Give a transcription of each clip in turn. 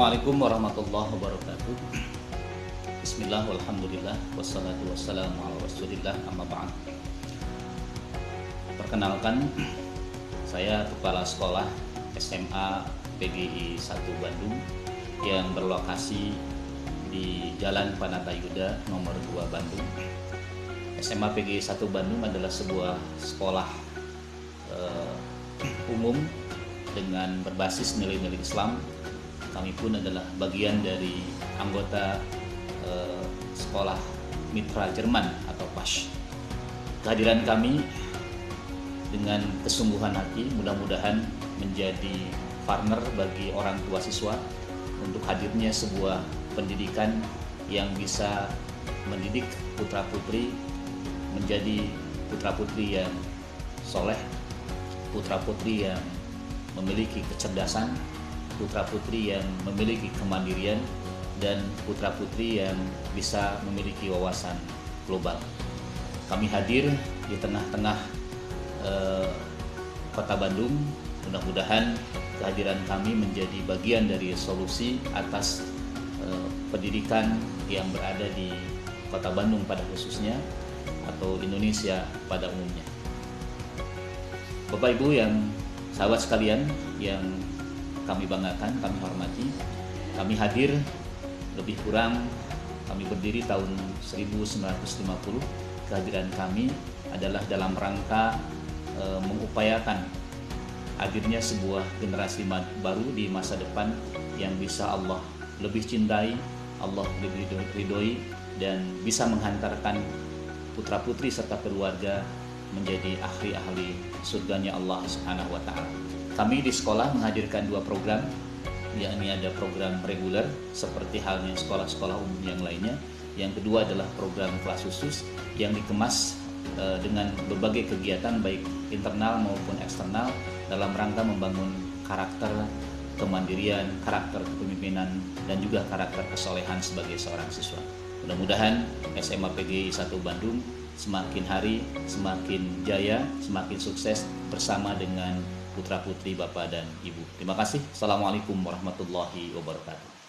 Assalamualaikum warahmatullahi wabarakatuh. Bismillah, walhamdulillah, wassalatu wassalamu ala rasulillah, amma ba'd. Perkenalkan, saya Kepala Sekolah SMA PGI 1 Bandung yang berlokasi di Jalan Panatayuda nomor 2 Bandung. SMA PGI 1 Bandung adalah sebuah sekolah umum dengan berbasis nilai-nilai Islam. Kami pun adalah bagian dari anggota sekolah mitra Jerman atau PASH. Kehadiran kami dengan kesungguhan hati mudah-mudahan menjadi partner bagi orang tua siswa untuk hadirnya sebuah pendidikan yang bisa mendidik putra-putri menjadi putra-putri yang soleh, putra-putri yang memiliki kecerdasan, putra-putri yang memiliki kemandirian, dan putra-putri yang bisa memiliki wawasan global. Kami hadir di tengah-tengah Kota Bandung. Mudah-mudahan kehadiran kami menjadi bagian dari solusi atas pendidikan yang berada di Kota Bandung pada khususnya atau Indonesia pada umumnya. Bapak Ibu yang sahabat sekalian yang kami banggakan, kami hormati, kami hadir lebih kurang kami berdiri tahun 1950. Kehadiran kami adalah dalam rangka mengupayakan hadirnya sebuah generasi baru di masa depan yang bisa Allah lebih cintai, Allah lebih ridhoi, dan bisa menghantarkan putra-putri serta keluarga menjadi ahli-ahli surganya Allah Subhanahu wa Ta'ala. Kami di sekolah menghadirkan 2 program, yakni ada program reguler seperti halnya sekolah-sekolah umum yang lainnya. Yang kedua adalah program kelas khusus yang dikemas dengan berbagai kegiatan baik internal maupun eksternal dalam rangka membangun karakter kemandirian, karakter kepemimpinan, dan juga karakter kesolehan sebagai seorang siswa. Mudah-mudahan SMA PGI 1 Bandung semakin hari semakin jaya, semakin sukses bersama dengan putra-putri Bapak dan Ibu. Terima kasih. Assalamualaikum warahmatullahi wabarakatuh.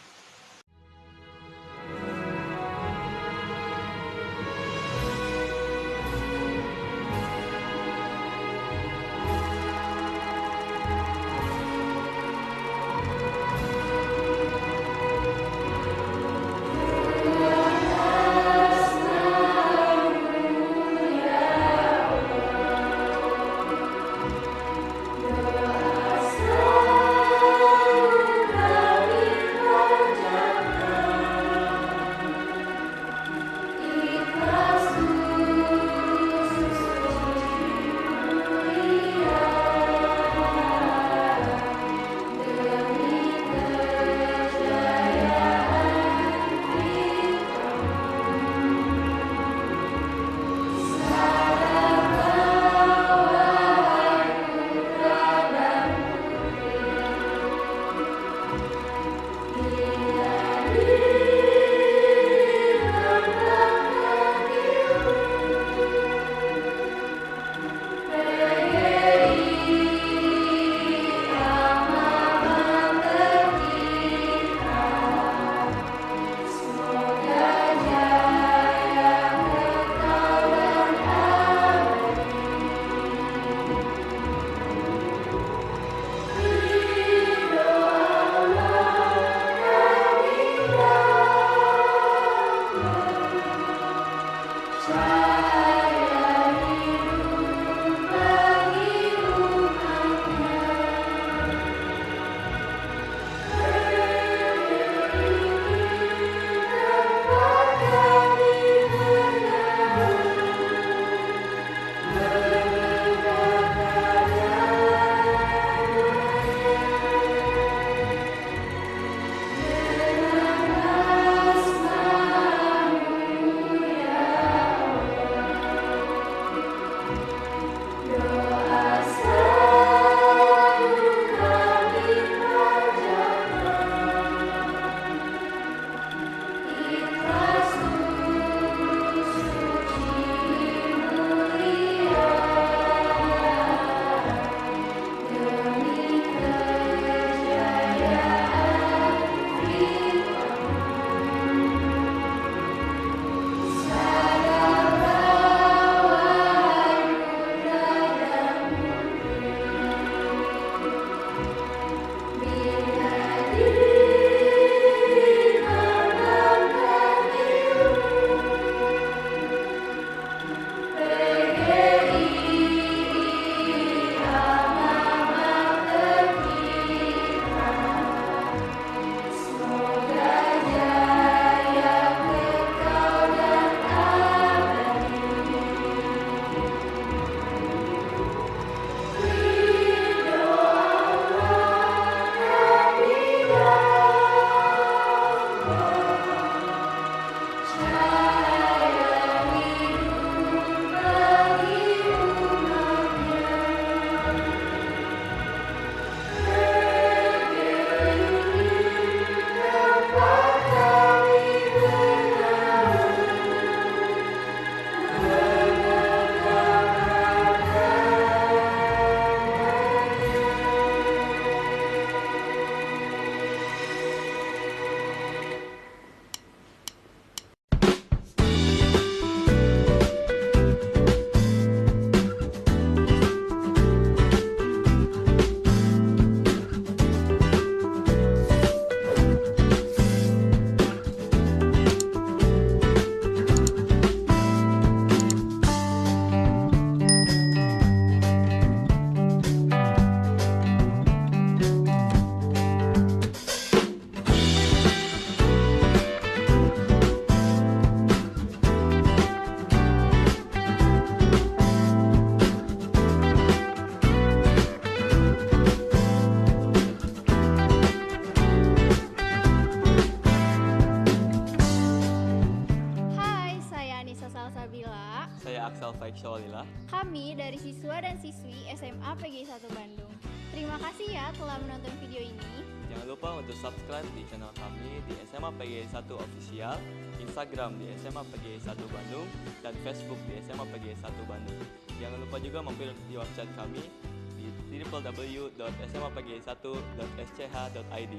Syawalillah. Kami dari siswa dan siswi SMA PGI 1 Bandung. Terima kasih ya telah menonton video ini. Jangan lupa untuk subscribe di channel kami di SMA PGI 1 Official, Instagram di SMA PGI 1 Bandung, dan Facebook di SMA PGI 1 Bandung. Jangan lupa juga mampir di website kami di www.smapgi1.sch.id.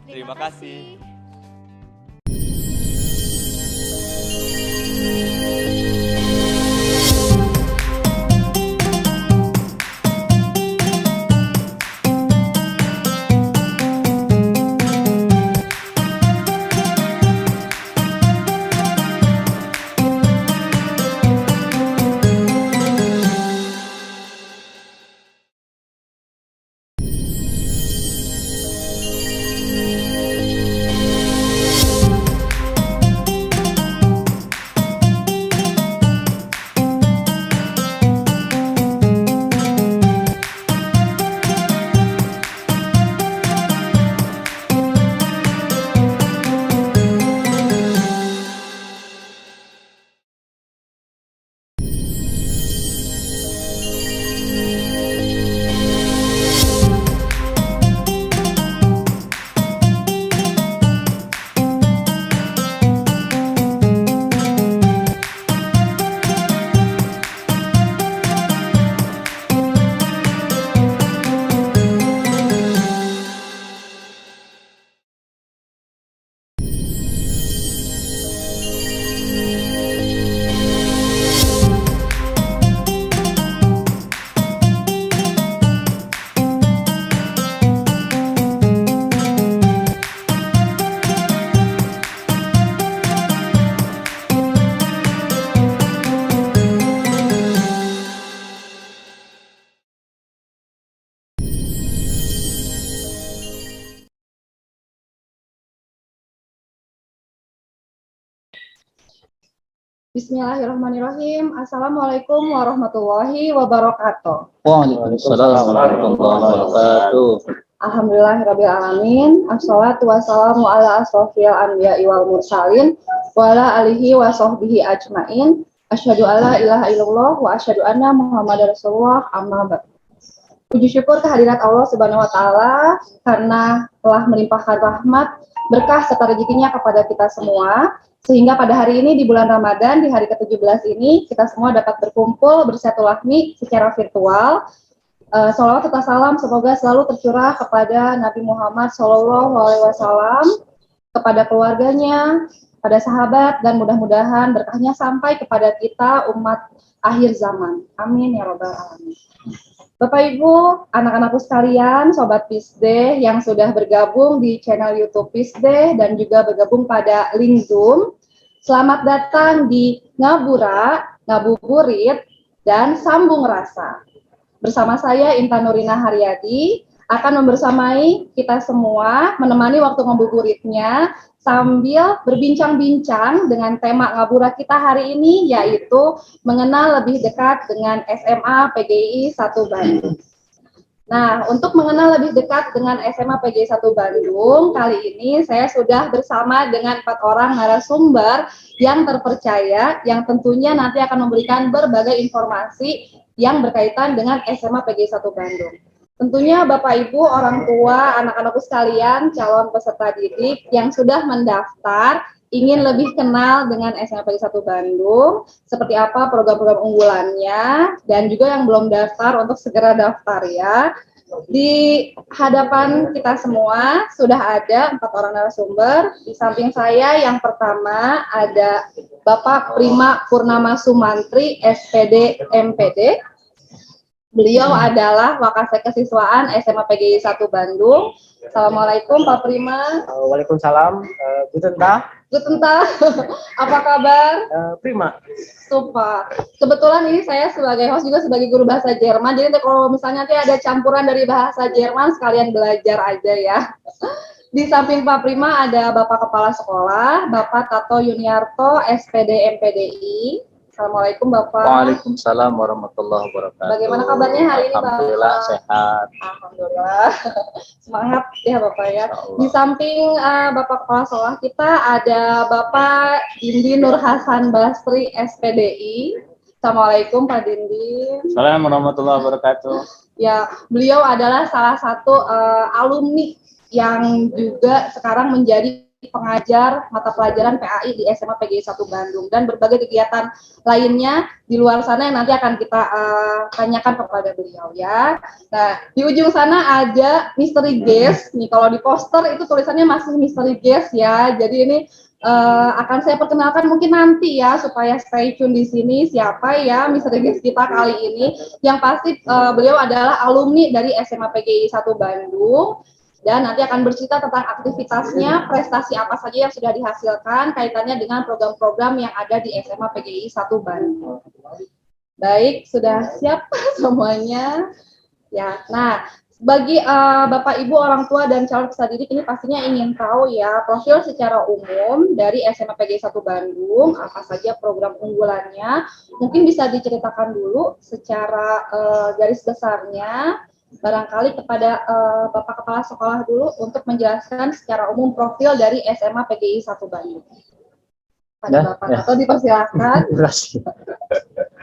Terima kasih. Bismillahirrahmanirrahim. Assalamualaikum warahmatullahi wabarakatuh. Waalaikumsalam warahmatullahi wabarakatuh. Alhamdulillahirrabbilalamin. Assalatu wassalamu ala asrofil anbiya'i wal mursalin wa ala alihi wa sahbihi ajmain. Asyhadu alla ilaha illallah wa asyhadu anna Muhammadar Rasulullah, amma ba'du. Puji syukur kehadirat Allah Subhanahu wa taala karena telah melimpahkan rahmat, berkah serta rezekinya kepada kita semua. Sehingga pada hari ini di bulan Ramadan, di hari ke-17 ini, kita semua dapat berkumpul bersilaturahmi secara virtual. Sholawat serta salam semoga selalu tercurah kepada Nabi Muhammad SAW, kepada keluarganya, pada sahabat, dan mudah-mudahan berkahnya sampai kepada kita umat akhir zaman. Amin ya Rabbal Alamin. Bapak Ibu, anak-anakku sekalian, Sobat Pisdeh yang sudah bergabung di channel YouTube Pisdeh dan juga bergabung pada link Zoom, selamat datang di Ngabura, Ngabuburit, dan Sambung Rasa. Bersama saya Intan Nurina Haryadi akan membersamai kita semua, menemani waktu ngabuburitnya sambil berbincang-bincang dengan tema ngabura kita hari ini, yaitu mengenal lebih dekat dengan SMA PGI 1 Bandung. Nah, untuk mengenal lebih dekat dengan SMA PGI 1 Bandung, kali ini saya sudah bersama dengan 4 orang narasumber yang terpercaya, yang tentunya nanti akan memberikan berbagai informasi yang berkaitan dengan SMA PGI 1 Bandung. Tentunya Bapak Ibu, orang tua, anak-anakku sekalian, calon peserta didik yang sudah mendaftar, ingin lebih kenal dengan SMA PGI 1 Bandung, seperti apa program-program unggulannya, dan juga yang belum daftar untuk segera daftar ya. Di hadapan kita semua sudah ada 4 orang narasumber. Di samping saya yang pertama ada Bapak Prima Purnama Sumantri, SPD MPD. Beliau adalah Wakasek Kesiswaan SMA PGI 1 Bandung. Assalamualaikum Pak Prima. Waalaikumsalam. Guten Tag. Guten Tag. Apa kabar? Prima. Super. Kebetulan ini saya sebagai host juga sebagai guru bahasa Jerman. Jadi kalau misalnya nanti ada campuran dari bahasa Jerman, sekalian belajar aja ya. Di samping Pak Prima ada Bapak Kepala Sekolah, Bapak Tato Yuniarto, SPD MPDI. Assalamualaikum Bapak. Waalaikumsalam warahmatullahi wabarakatuh. Bagaimana kabarnya hari ini Bapak? Alhamdulillah sehat. Alhamdulillah. Semangat ya Bapak ya. Di samping Bapak Kepala Sekolah kita ada Bapak Indi Nur Hasan Basri SPDI. Assalamualaikum Pak Dindi. Assalamualaikum warahmatullahi wabarakatuh. Ya, beliau adalah salah satu alumni yang juga sekarang menjadi pengajar mata pelajaran PAI di SMA PGI 1 Bandung dan berbagai kegiatan lainnya di luar sana yang nanti akan kita tanyakan kepada beliau ya. Nah, di ujung sana ada mystery guest. Nih kalau di poster itu tulisannya masih mystery guest ya. Jadi ini akan saya perkenalkan mungkin nanti ya supaya stay tune di sini siapa ya mystery guest kita kali ini. Yang pasti beliau adalah alumni dari SMA PGI 1 Bandung. Dan nanti akan bercerita tentang aktivitasnya, prestasi apa saja yang sudah dihasilkan, kaitannya dengan program-program yang ada di SMA PGI 1 Bandung. Baik, sudah siap semuanya? Ya, nah, bagi Bapak Ibu orang tua dan calon peserta didik ini pastinya ingin tahu ya profil secara umum dari SMA PGI 1 Bandung, apa saja program unggulannya. Mungkin bisa diceritakan dulu secara garis besarnya. Barangkali kepada Bapak Kepala Sekolah dulu untuk menjelaskan secara umum profil dari SMA PGI 1 Bandung. Pada Bapak atau dipersilakan.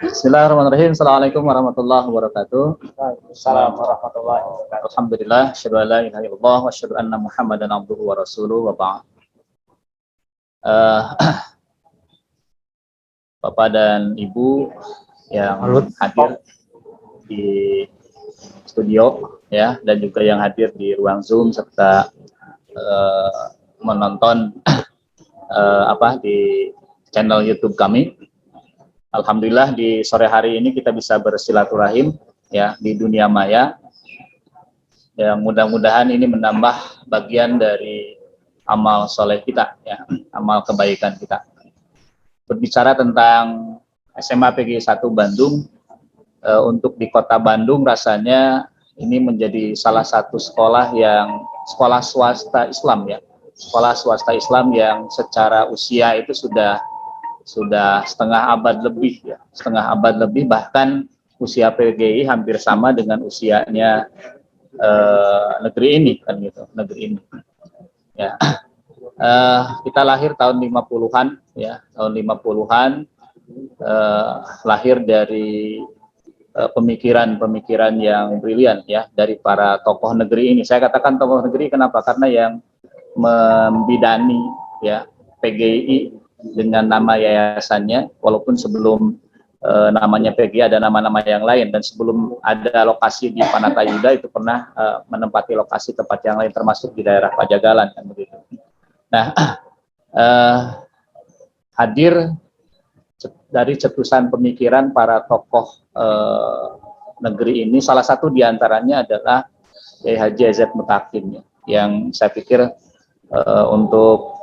Bismillahirrahmanirrahim. Assalamualaikum warahmatullahi wabarakatuh. Assalamualaikum warahmatullahi wabarakatuh. Alhamdulillah, asyhadu an la ilaha illallah wa asyhadu anna Muhammadan abduhu wa rasuluh wa ba'd. Bapak dan Ibu yang hadir di studio ya dan juga yang hadir di ruang Zoom serta menonton di channel YouTube kami. Alhamdulillah di sore hari ini kita bisa bersilaturahim ya di dunia maya. Ya, mudah-mudahan ini menambah bagian dari amal soleh kita ya, amal kebaikan kita. Berbicara tentang SMA PGI 1 Bandung, untuk di Kota Bandung rasanya ini menjadi salah satu sekolah swasta Islam ya, sekolah swasta Islam yang secara usia itu sudah setengah abad lebih ya, setengah abad lebih, bahkan usia PGI hampir sama dengan usianya negeri ini kan gitu, negeri ini ya. Kita lahir tahun 50-an ya, tahun 50-an lahir dari pemikiran-pemikiran yang brilian ya dari para tokoh negeri ini. Saya katakan tokoh negeri kenapa? Karena yang membidani ya PGI dengan nama yayasannya, walaupun sebelum namanya PGI ada nama-nama yang lain, dan sebelum ada lokasi di Panatayuda itu pernah menempati lokasi tempat yang lain termasuk di daerah Pajagalan kan begitu. Nah, hadir dari cetusan pemikiran para tokoh negeri ini, salah satu diantaranya adalah Kiai Haji AZ Mutakin yang saya pikir untuk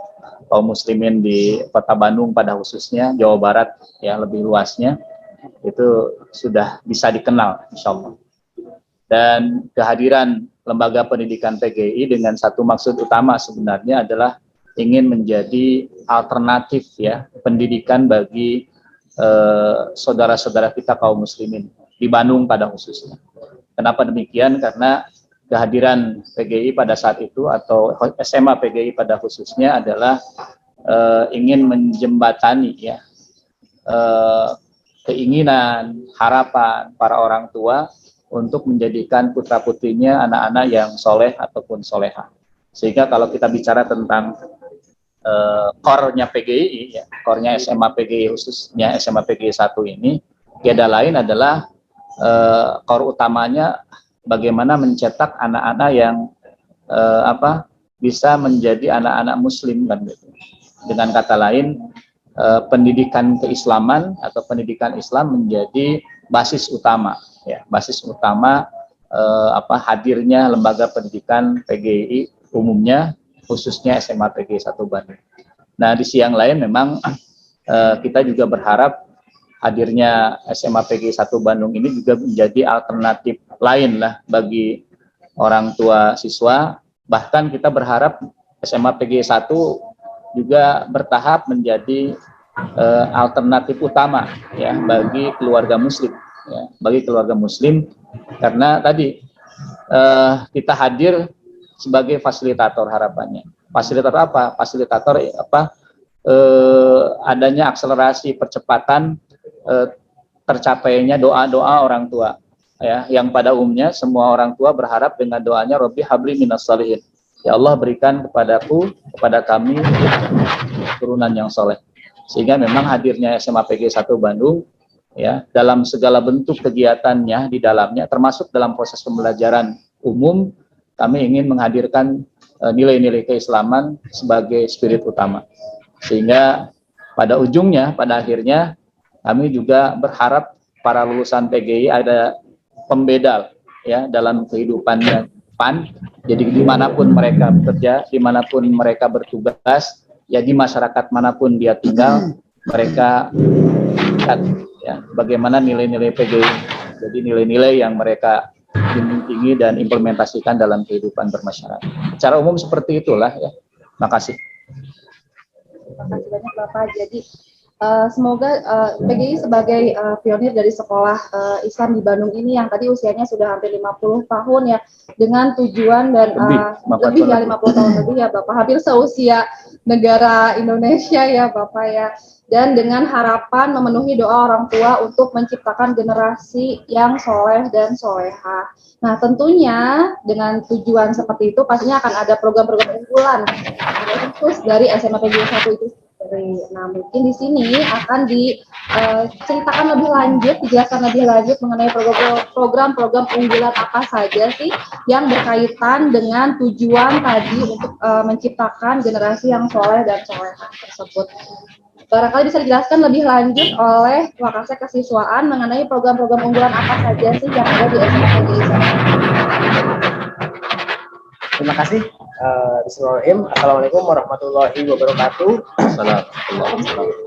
kaum muslimin di Kota Bandung pada khususnya, Jawa Barat yang lebih luasnya itu sudah bisa dikenal insya Allah. Dan kehadiran lembaga pendidikan PGI dengan satu maksud utama sebenarnya adalah ingin menjadi alternatif ya pendidikan bagi saudara-saudara kita kaum muslimin di Bandung pada khususnya. Kenapa demikian? Karena kehadiran PGI pada saat itu atau SMA PGI pada khususnya adalah ingin menjembatani ya keinginan, harapan para orang tua untuk menjadikan putra-putrinya anak-anak yang soleh ataupun soleha. Sehingga kalau kita bicara tentang core-nya PGI, ya, core-nya SMA PGI khususnya SMA PGI 1 ini, tiada lain adalah core utamanya bagaimana mencetak anak-anak yang bisa menjadi anak-anak muslim kan gitu. Dengan kata lain, pendidikan keislaman atau pendidikan Islam menjadi basis utama ya, basis utama hadirnya lembaga pendidikan PGI umumnya khususnya SMA PGI 1 Bandung. Nah, di siang lain memang kita juga berharap hadirnya SMA PGI 1 Bandung ini juga menjadi alternatif lain lah bagi orang tua siswa. Bahkan kita berharap SMA PGI 1 juga bertahap menjadi alternatif utama ya bagi keluarga muslim ya, bagi keluarga muslim, karena tadi kita hadir sebagai fasilitator harapannya. Fasilitator apa? Fasilitator adanya akselerasi percepatan tercapainya doa-doa orang tua, ya, yang pada umumnya semua orang tua berharap dengan doanya Robbi habli minas sholihin, ya Allah berikan kepadaku, kepada kami turunan yang soleh. Sehingga memang hadirnya SMA PGI 1 Bandung, ya, dalam segala bentuk kegiatannya di dalamnya, termasuk dalam proses pembelajaran umum, kami ingin menghadirkan nilai-nilai keislaman sebagai spirit utama. Sehingga pada ujungnya, pada akhirnya, kami juga berharap para lulusan PGI ada pembeda, ya, dalam kehidupannya PAN. Jadi dimanapun mereka bekerja, dimanapun mereka bertugas, ya, di masyarakat manapun dia tinggal, mereka lihat, ya, bagaimana nilai-nilai PGI. Jadi nilai-nilai yang mereka tinggi dan implementasikan dalam kehidupan bermasyarakat. Secara umum seperti itulah, ya. Makasih. Terima kasih banyak Bapak. Jadi semoga PGI sebagai pionir dari sekolah Islam di Bandung ini yang tadi usianya sudah hampir 50 tahun ya, dengan tujuan dan lebih ya 50 tahun lebih ya Bapak, hampir seusia negara Indonesia ya Bapak ya. Dan dengan harapan memenuhi doa orang tua untuk menciptakan generasi yang soleh dan solehah. Nah tentunya dengan tujuan seperti itu pastinya akan ada program-program unggulan khusus dari SMA PGI 1 itu sendiri. Nah mungkin di sini akan diceritakan lebih lanjut, dijelaskan lebih lanjut mengenai program-program unggulan apa saja sih yang berkaitan dengan tujuan tadi untuk menciptakan generasi yang soleh dan solehah tersebut. Barangkali bisa dijelaskan lebih lanjut oleh Wakasek Kesiswaan mengenai program-program unggulan apa saja sih yang ada di SMA PGI 1. Terima kasih. Bismillahirrahmanirrahim. Assalamualaikum warahmatullahi wabarakatuh.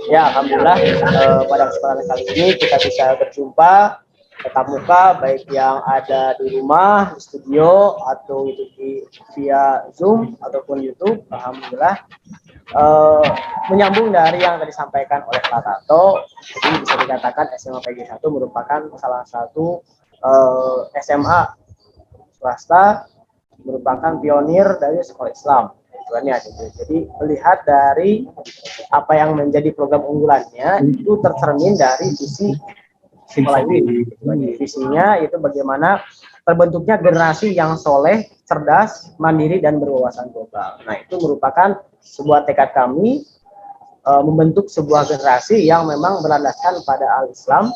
Ya, alhamdulillah pada kesempatan kali ini kita bisa berjumpa tatap muka, baik yang ada di rumah, di studio, atau itu via Zoom ataupun YouTube. Alhamdulillah. Menyambung dari yang tadi disampaikan oleh Pak Tato, jadi bisa dikatakan SMA PGI 1 merupakan salah satu SMA swasta, merupakan pionir dari sekolah Islam. Jadi melihat dari apa yang menjadi program unggulannya itu tercermin dari visi sekolah ini. Visinya itu bagaimana terbentuknya generasi yang soleh, cerdas, mandiri, dan berwawasan global. Nah itu merupakan sebuah tekad kami membentuk sebuah generasi yang memang berlandaskan pada al-Islam,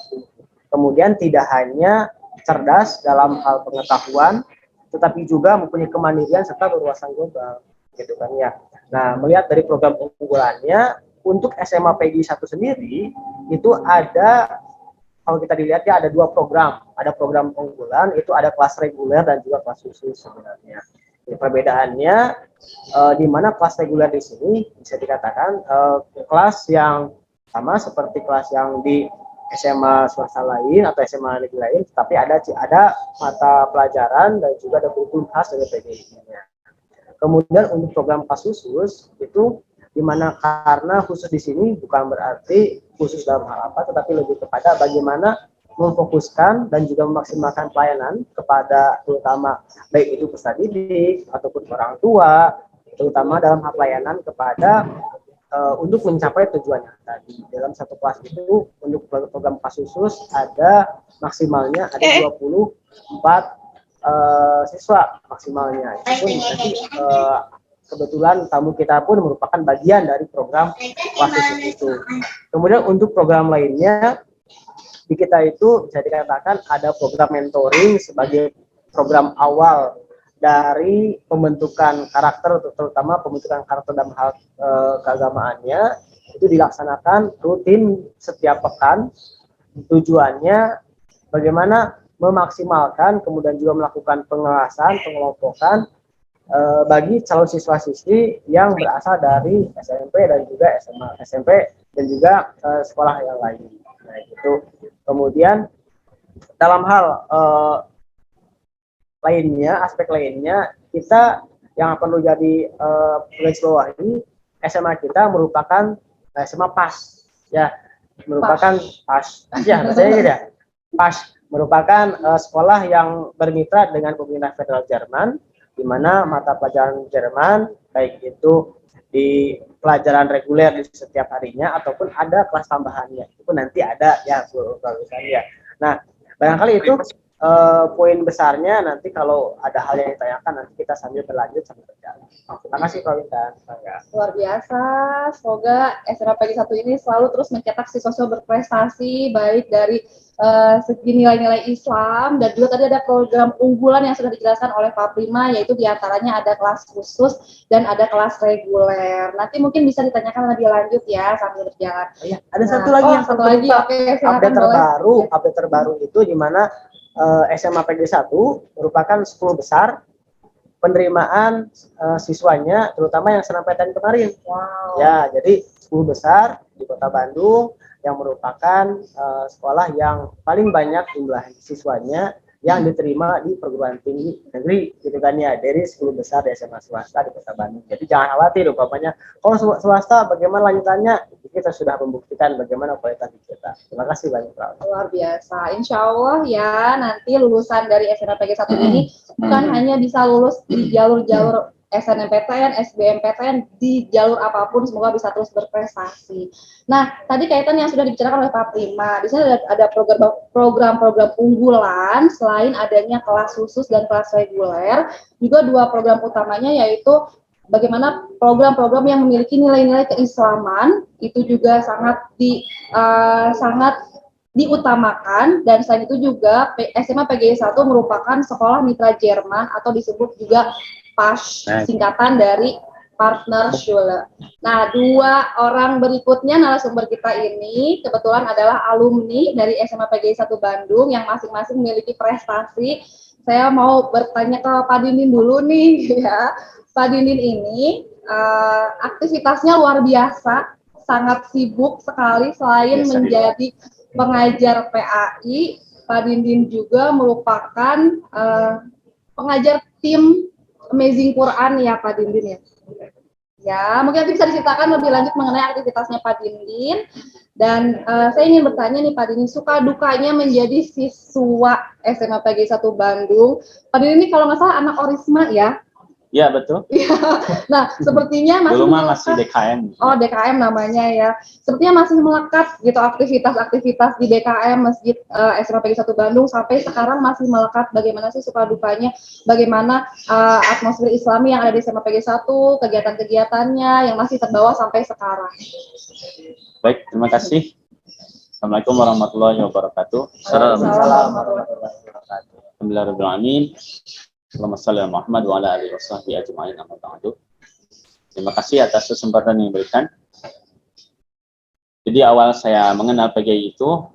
kemudian tidak hanya cerdas dalam hal pengetahuan, tetapi juga mempunyai kemandirian serta berwawasan global, gitu kan ya. Nah, melihat dari program unggulannya untuk SMA PGI 1 sendiri itu ada, kalau kita dilihat ya, ada dua program. Ada program unggulan, itu ada kelas reguler dan juga kelas khusus sebenarnya. Jadi, perbedaannya di mana kelas reguler di sini bisa dikatakan kelas yang sama seperti kelas yang di SMA swasta lain atau SMA negeri lain, tapi ada mata pelajaran dan juga ada kurikulum khas dari PGI-nya. Kemudian untuk program kelas khusus itu di mana karena khusus di sini bukan berarti khusus dalam hal apa, tetapi lebih kepada bagaimana memfokuskan dan juga memaksimalkan pelayanan kepada terutama baik itu peserta didik ataupun orang tua, terutama dalam hal pelayanan kepada untuk mencapai tujuannya tadi. Dalam satu kelas itu untuk program kelas khusus ada maksimalnya ada 24 siswa maksimalnya. Itu pun nanti kebetulan tamu kita pun merupakan bagian dari program kelas khusus itu. Kemudian untuk program lainnya di kita itu bisa dikatakan ada program mentoring sebagai program awal dari pembentukan karakter, terutama pembentukan karakter dalam hal keagamaannya itu dilaksanakan rutin setiap pekan. Tujuannya bagaimana memaksimalkan kemudian juga melakukan pengawasan, pengelompokan bagi calon siswa-siswi yang berasal dari SMP dan juga SMA, SMP dan juga sekolah yang lain. Nah, itu. Kemudian dalam hal lainnya, aspek lainnya, kita yang perlu jadi garis bawahi, SMA kita merupakan SMA PAS, ya, merupakan PAS, ya, saya tidak, PAS merupakan sekolah yang bermitra dengan pemerintah federal Jerman, di mana mata pelajaran Jerman baik itu di pelajaran reguler di setiap harinya ataupun ada kelas tambahannya itu nanti ada ya ya. Nah, barangkali itu poin besarnya. Nanti kalau ada hal yang ditanyakan nanti kita sambil berlanjut sambil berjalan. Terima kasih Pak Wintan. Luar biasa, semoga SMA PG 1 ini selalu terus mencetak siswa berprestasi baik dari segi nilai-nilai Islam, dan juga tadi ada program unggulan yang sudah dijelaskan oleh Pak Prima, yaitu diantaranya ada kelas khusus dan ada kelas reguler. Nanti mungkin bisa ditanyakan lebih lanjut ya sambil berjalan. Ya, ada satu lagi yang satu lagi, oke, update terbaru itu di mana SMA PG 1 merupakan 10 besar penerimaan siswanya, terutama yang SNMPTN kemarin. Wow. Ya, jadi 10 besar di Kota Bandung yang merupakan sekolah yang paling banyak jumlah siswanya yang diterima di perguruan tinggi negeri, gitu kan ya, dari 10 besar di SMA swasta di Kota Bandung. Jadi jangan khawatir, umpamanya kalau swasta bagaimana lanjutannya, kita sudah membuktikan bagaimana kualitas kita. Terima kasih banyak, Pak. Luar biasa. Insya Allah ya, nanti lulusan dari SNMPG 1 ini bukan hanya bisa lulus di jalur-jalur SNMPTN, SBMPTN, di jalur apapun, semoga bisa terus berprestasi. Nah, tadi kaitan yang sudah dibicarakan oleh Pak Prima, di sini ada program-program unggulan, selain adanya kelas khusus dan kelas reguler, juga dua program utamanya yaitu bagaimana program-program yang memiliki nilai-nilai keislaman, itu juga sangat diutamakan, dan selain itu juga SMA PGI 1 merupakan sekolah mitra Jerman atau disebut juga PAS, singkatan dari Partnerschule. Nah, dua orang berikutnya narasumber kita ini kebetulan adalah alumni dari SMA PGI 1 Bandung yang masing-masing memiliki prestasi. Saya mau bertanya ke Pak Dindin dulu nih ya. Pak Dindin ini aktivitasnya luar biasa, sangat sibuk sekali. Selain menjadi pengajar PAI, Pak Dindin juga merupakan pengajar tim Amazing Quran ya Pak Dindin ya. Ya, mungkin nanti bisa diceritakan lebih lanjut mengenai aktivitasnya Pak Dindin. Dan saya ingin bertanya nih Pak Dindin, suka dukanya menjadi siswa SMA PGI 1 Bandung. Pak Dindin ini kalau nggak salah anak Orisma ya? Iya, betul. Nah, sepertinya masih DKM. Oh, DKM namanya ya. Sepertinya masih melekat gitu aktivitas-aktivitas di DKM Masjid SMA PGI 1 Bandung sampai sekarang masih melekat. Bagaimana sih suka dukanya? Bagaimana atmosfer Islami yang ada di SMA PGI 1, kegiatan-kegiatannya yang masih terbawa sampai sekarang? Baik, terima kasih. Assalamualaikum warahmatullahi wabarakatuh. Alhamdulillahirrahmanirrahim. Allahumma shalli ala Muhammad wa ala alihi washabbihi ajma'in, amma ba'du. Terima kasih atas kesempatan yang diberikan. Jadi awal saya mengenal PGI itu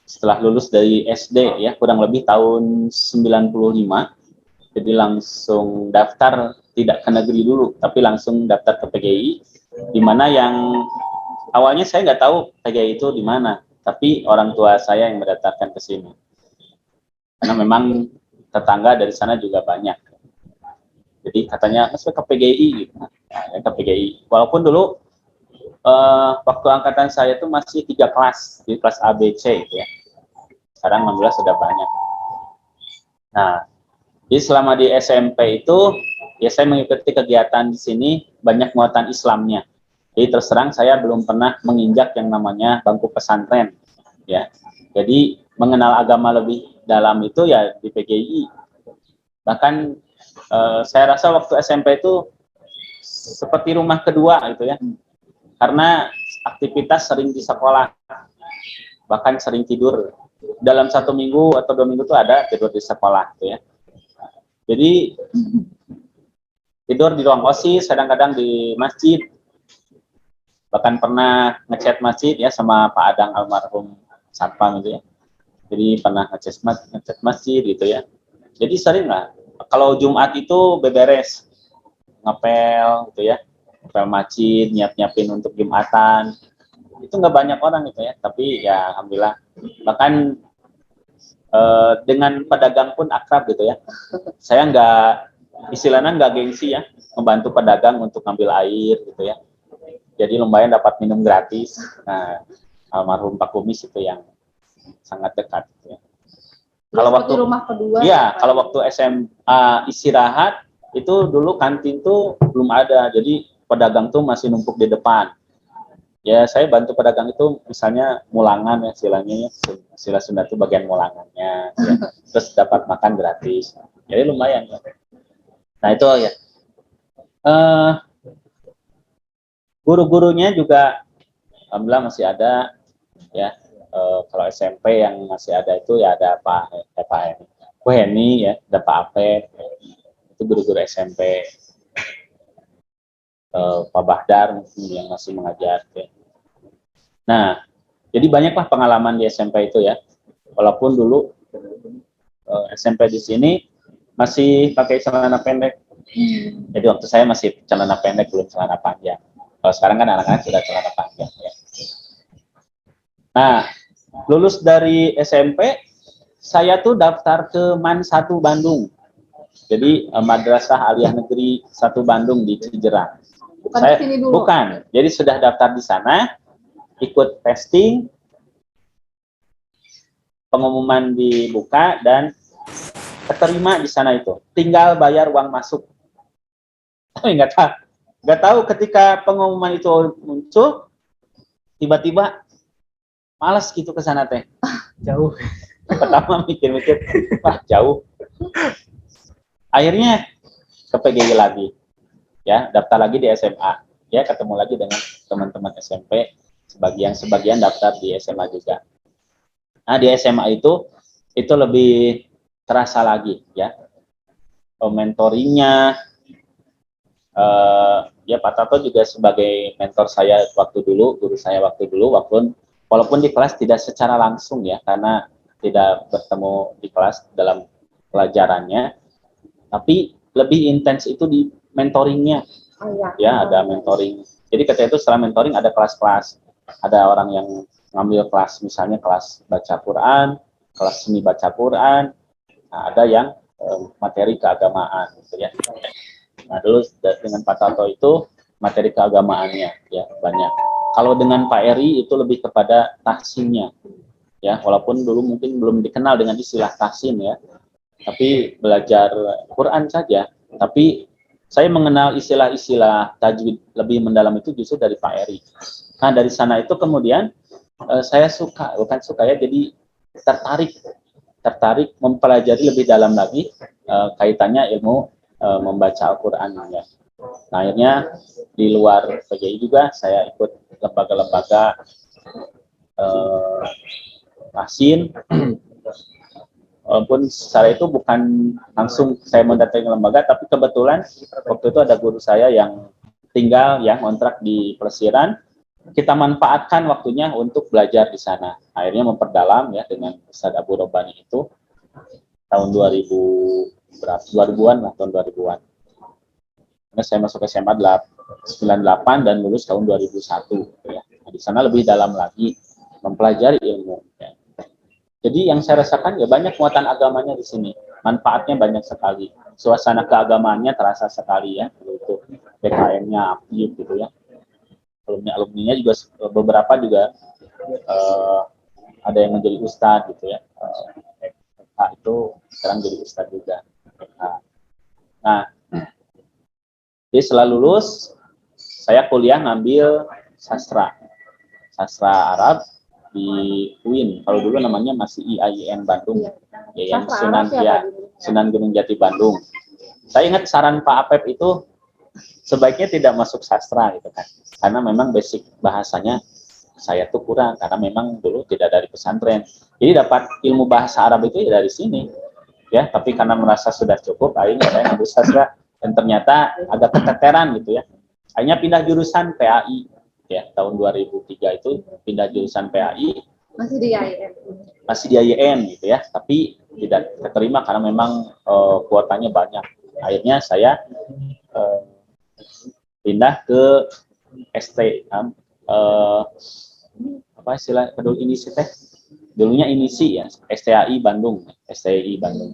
setelah lulus dari SD ya, kurang lebih tahun 95. Jadi langsung daftar, tidak ke negeri dulu, tapi langsung daftar ke PGI, di mana yang awalnya saya nggak tahu PGI itu di mana, tapi orang tua saya yang mendaftarkan ke sini. Karena memang tetangga dari sana juga banyak. Jadi katanya masuk ke PGI gitu. Nah, ke PGI. Walaupun dulu waktu angkatan saya itu masih 3 kelas, di kelas A, B, C gitu ya. Sekarang 16 sudah banyak. Nah, jadi selama di SMP itu ya saya mengikuti kegiatan di sini banyak muatan Islamnya. Jadi terus terang saya belum pernah menginjak yang namanya bangku pesantren ya. Jadi mengenal agama lebih dalam itu ya di PGI. Bahkan saya rasa waktu SMP itu seperti rumah kedua gitu ya. Karena aktivitas sering di sekolah, bahkan sering tidur. Dalam 1 minggu atau 2 minggu itu ada tidur di sekolah gitu ya. Jadi tidur di ruang OSIS, kadang-kadang di masjid. Bahkan pernah ngechat masjid ya sama Pak Adang almarhum Satpam gitu ya. Jadi pernah ngechat masjid gitu ya. Jadi sering lah. Kalau Jumat itu beberes, ngepel gitu ya, ngepel masjid, nyiapin untuk Jumatan. Itu nggak banyak orang gitu ya. Tapi ya alhamdulillah. Bahkan dengan pedagang pun akrab gitu ya. Saya istilahnya nggak gengsi ya, membantu pedagang untuk ngambil air gitu ya. Jadi lumayan dapat minum gratis. Nah, almarhum Pak Kumis itu yang sangat dekat gitu ya. Kalau waktu rumah kedua iya, kalau waktu SMA istirahat itu dulu kantin tuh belum ada, jadi pedagang tuh masih numpuk di depan. Ya saya bantu pedagang itu misalnya mulangan ya istilahnya, ya. Sila Sunda itu bagian mulangannya, ya. Terus dapat makan gratis, jadi lumayan. Ya. Nah itu ya. Guru-gurunya juga alhamdulillah masih ada ya. Kalau SMP yang masih ada itu ya ada Pak Heni ya, ada Pak Apep, itu guru-guru SMP. Pak Bahdar yang masih mengajar. Ya. Nah, jadi banyaklah pengalaman di SMP itu ya. Walaupun dulu SMP di sini masih pakai celana pendek. Jadi waktu saya masih celana pendek, belum celana panjang. Kalau sekarang kan anak-anak sudah celana panjang. Ya. Nah, lulus dari SMP, saya tuh daftar ke MAN 1 Bandung. Jadi Madrasah Aliyah Negeri 1 Bandung di Cijerang. Bukan Saya, di sini dulu. bukan. Jadi sudah daftar di sana, ikut testing, pengumuman dibuka dan keterima di sana itu. Tinggal bayar uang masuk. Tapi nggak tahu ketika pengumuman itu muncul, tiba-tiba malas gitu ke sana teh. Jauh. Pertama mikir-mikir, wah jauh. Akhirnya ke PGI lagi. Ya, daftar lagi di SMA. Ya, ketemu lagi dengan teman-teman SMP. Sebagian daftar di SMA juga. Nah, di SMA itu lebih terasa lagi ya. Mentoringnya, ya Pak Tato juga sebagai mentor saya waktu dulu, guru saya waktu dulu, walaupun di kelas tidak secara langsung ya, karena tidak bertemu di kelas dalam pelajarannya, tapi lebih intens itu di mentoringnya. Oh, iya. Ya, ada mentoring. Jadi ketika itu setelah mentoring ada kelas-kelas, ada orang yang ngambil kelas, misalnya kelas baca Quran, kelas seni baca Quran, nah, ada yang materi keagamaan, gitu ya. Nah dulu dengan Pak Tato itu materi keagamaannya ya banyak. Kalau dengan Pak Eri itu lebih kepada tahsinnya, ya walaupun dulu mungkin belum dikenal dengan istilah tahsin ya, tapi belajar Quran saja. Tapi saya mengenal istilah-istilah tajwid lebih mendalam itu justru dari Pak Eri. Nah dari sana itu kemudian saya bukan suka ya, jadi tertarik mempelajari lebih dalam lagi kaitannya ilmu membaca Al-Quran ya. Nah akhirnya di luar PGI juga saya ikut lembaga-lembaga tahsin. Walaupun secara itu bukan langsung saya mendatangi lembaga, tapi kebetulan waktu itu ada guru saya yang tinggal yang kontrak di Pelesiran, kita manfaatkan waktunya untuk belajar di sana. Akhirnya memperdalam ya dengan Ustadz Abu Robani itu tahun 2000-an lah, tahun 2000-an. Karena saya masuk SMA 98 dan lulus tahun 2001 gitu ya. Nah, di sana lebih dalam lagi mempelajari ilmu ya. Jadi yang saya rasakan ya banyak muatan agamanya di sini. Manfaatnya banyak sekali. Suasana keagamaannya terasa sekali ya. Itu PKM-nya aktif gitu ya. Alumni-alumninya juga beberapa juga ada yang menjadi ustadz gitu ya. Itu sekarang jadi ustadz juga. Nah, jadi setelah lulus saya kuliah ngambil sastra Arab di UIN. Kalau dulu namanya masih IAIN Bandung, ya yang Sunan Gunung Jati Bandung. Saya ingat saran Pak Apep itu sebaiknya tidak masuk sastra gitu kan, karena memang basic bahasanya saya tuh kurang, karena memang dulu tidak dari pesantren. Jadi dapat ilmu bahasa Arab itu ya dari sini, ya. Tapi karena merasa sudah cukup, akhirnya saya ngambil sastra dan ternyata agak keteteran gitu ya. Akhirnya pindah jurusan PAI. Ya, tahun 2003 itu pindah jurusan PAI. Masih di IAIN. Masih di IAIN gitu ya, tapi tidak keterima karena memang kuotanya banyak. Akhirnya saya pindah ke ST apa istilah kedul inisi teh? Dulunya inisi ya, STAI Bandung, STI Bandung.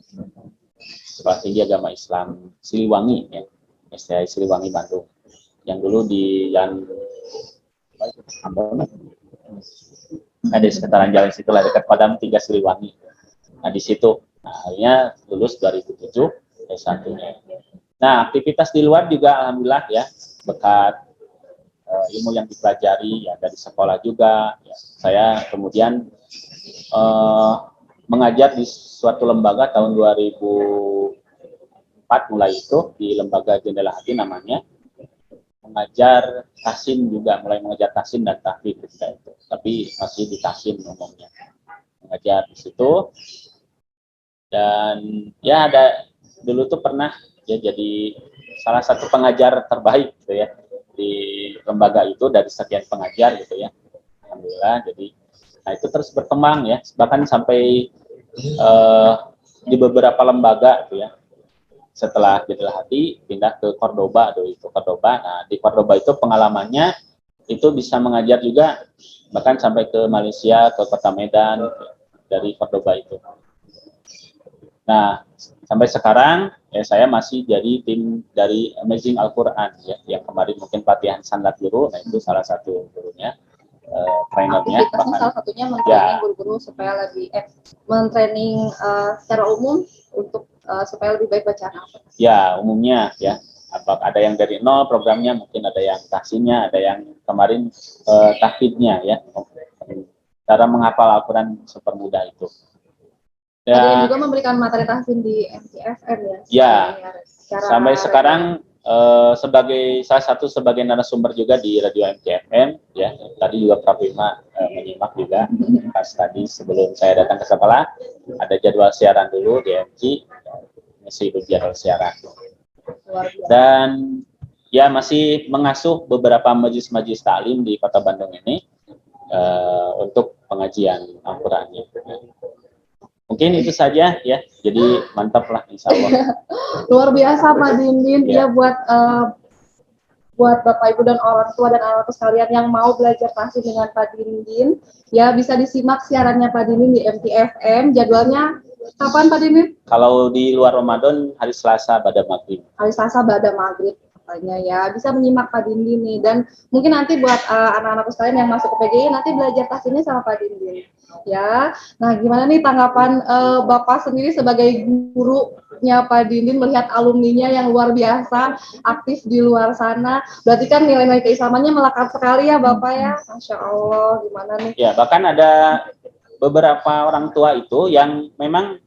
Sekolah Tinggi Agama Islam Siliwangi ya. STI Siliwangi Bandung. Yang dulu di ada di sekitaran jalan situ lah, dekat Padang 3 Siliwangi. Nah di situ, nah, akhirnya lulus 2007 S1-nya. Nah, aktivitas di luar juga alhamdulillah ya, berkat ilmu yang dipelajari ya dari sekolah juga. Ya. Saya kemudian mengajar di suatu lembaga tahun 2004 mulai itu di lembaga Jendela Hati namanya, mengajar tahsin juga, mulai mengajar tahsin dan tahfidz ketika itu, tapi masih di tahsin umumnya, mengajar di situ. Dan ya ada dulu tuh pernah ya jadi salah satu pengajar terbaik gitu ya di lembaga itu dari sekian pengajar gitu ya, alhamdulillah. Jadi nah itu terus berkembang ya, bahkan sampai di beberapa lembaga gitu ya. Setelah Jendela Hati pindah ke Cordoba tuh, itu Cordoba. Nah di Cordoba itu pengalamannya itu bisa mengajar juga, bahkan sampai ke Malaysia, ke Kota Medan dari Cordoba itu. Nah sampai sekarang ya saya masih jadi tim dari Amazing Al-Quran ya, yang kemarin mungkin pelatihan sanad guru. Nah itu salah satu gurunya, trainernya. Aktivitasnya salah satunya mentraining guru-guru supaya lebih mentraining secara umum untuk supaya lebih baik bacaan Al-Quran. Ya, umumnya ya. Ada yang dari nol programnya, mungkin ada yang tahsinnya, ada yang kemarin tahfidnya ya. Cara menghafal Al-Quran sepermudah itu. Ada yang juga memberikan materi tahsin di MTFM ya. Ya, sampai sekarang sebagai salah satu sebagai narasumber juga di radio MTFM ya. Tadi juga Prof. Bima menyimak juga pas tadi sebelum saya datang ke sekolah, ada jadwal siaran dulu di MG, mesti jadwal siaran. Dan ya masih mengasuh beberapa majelis-majelis taklim di Kota Bandung ini untuk pengajian Al-Qur'annya. Mungkin itu saja ya, jadi mantap lah insya Allah. Luar biasa Pak Dindin ya, buat Bapak Ibu dan orang tua dan anak-anak sekalian yang mau belajar tahsin dengan Pak Dindin, ya bisa disimak siarannya Pak Dindin di MTFM. Jadwalnya kapan Pak Dindin? Kalau di luar Ramadan hari Selasa pada maghrib. Hari Selasa pada maghrib katanya ya, bisa menyimak Pak Dindin nih. Dan mungkin nanti buat anak-anak sekalian yang masuk ke PGI nanti belajar tahsinnya sama Pak Dindin. Ya, nah gimana nih tanggapan Bapak sendiri sebagai gurunya Pak Dindin melihat alumninya yang luar biasa aktif di luar sana? Berarti kan nilai-nilai keislamannya melekat sekali ya Bapak ya, Masya Allah. Gimana nih? Ya, bahkan ada beberapa orang tua itu yang memang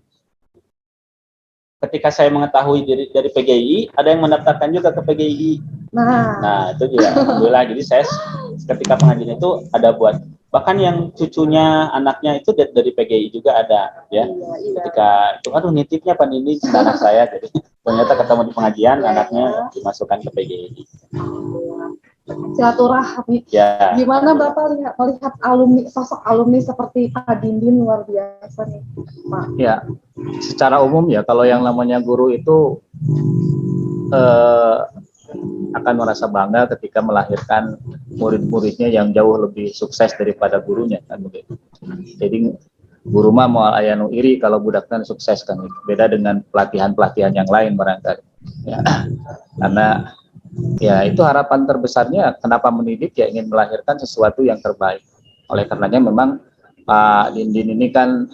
ketika saya mengetahui dari PGI, ada yang mendaftarkan juga ke PGI. Nah itu juga alhamdulillah. Jadi saya ketika pengajian itu ada buat, bahkan yang cucunya anaknya itu dari PGI juga ada ya. Ketika itu aduh nitipnya Pak Dindin anak saya, jadi ternyata ketemu di pengajian anaknya dimasukkan ke PGI. Silaturahmi. Ya. Gimana Bapak melihat alumni, sosok alumni seperti Pak Dindin luar biasa nih Pak? Ya, secara umum ya kalau yang namanya guru itu akan merasa bangga ketika melahirkan murid-muridnya yang jauh lebih sukses daripada gurunya kan begitu. Jadi guru mah mau ayanu iri kalau budaknya sukses kan, beda dengan pelatihan-pelatihan yang lain barangkali. Ya, karena ya itu harapan terbesarnya kenapa mendidik ya ingin melahirkan sesuatu yang terbaik. Oleh karenanya memang Pak Dindin ini kan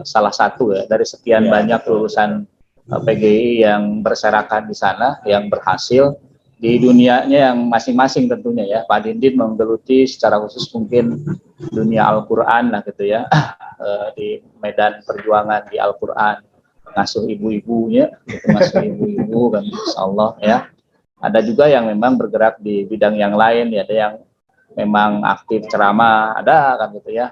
salah satu ya dari sekian banyak lulusan PGI yang berserakan di sana, yang berhasil di dunianya yang masing-masing tentunya ya. Pak Dindin menggeluti secara khusus mungkin dunia Al-Quran lah gitu ya, di medan perjuangan di Al-Quran, ngasuh ibu-ibunya, ngasuh ibu-ibu kan insya Allah ya. Ada juga yang memang bergerak di bidang yang lain ya, ada yang memang aktif ceramah, ada kan gitu ya.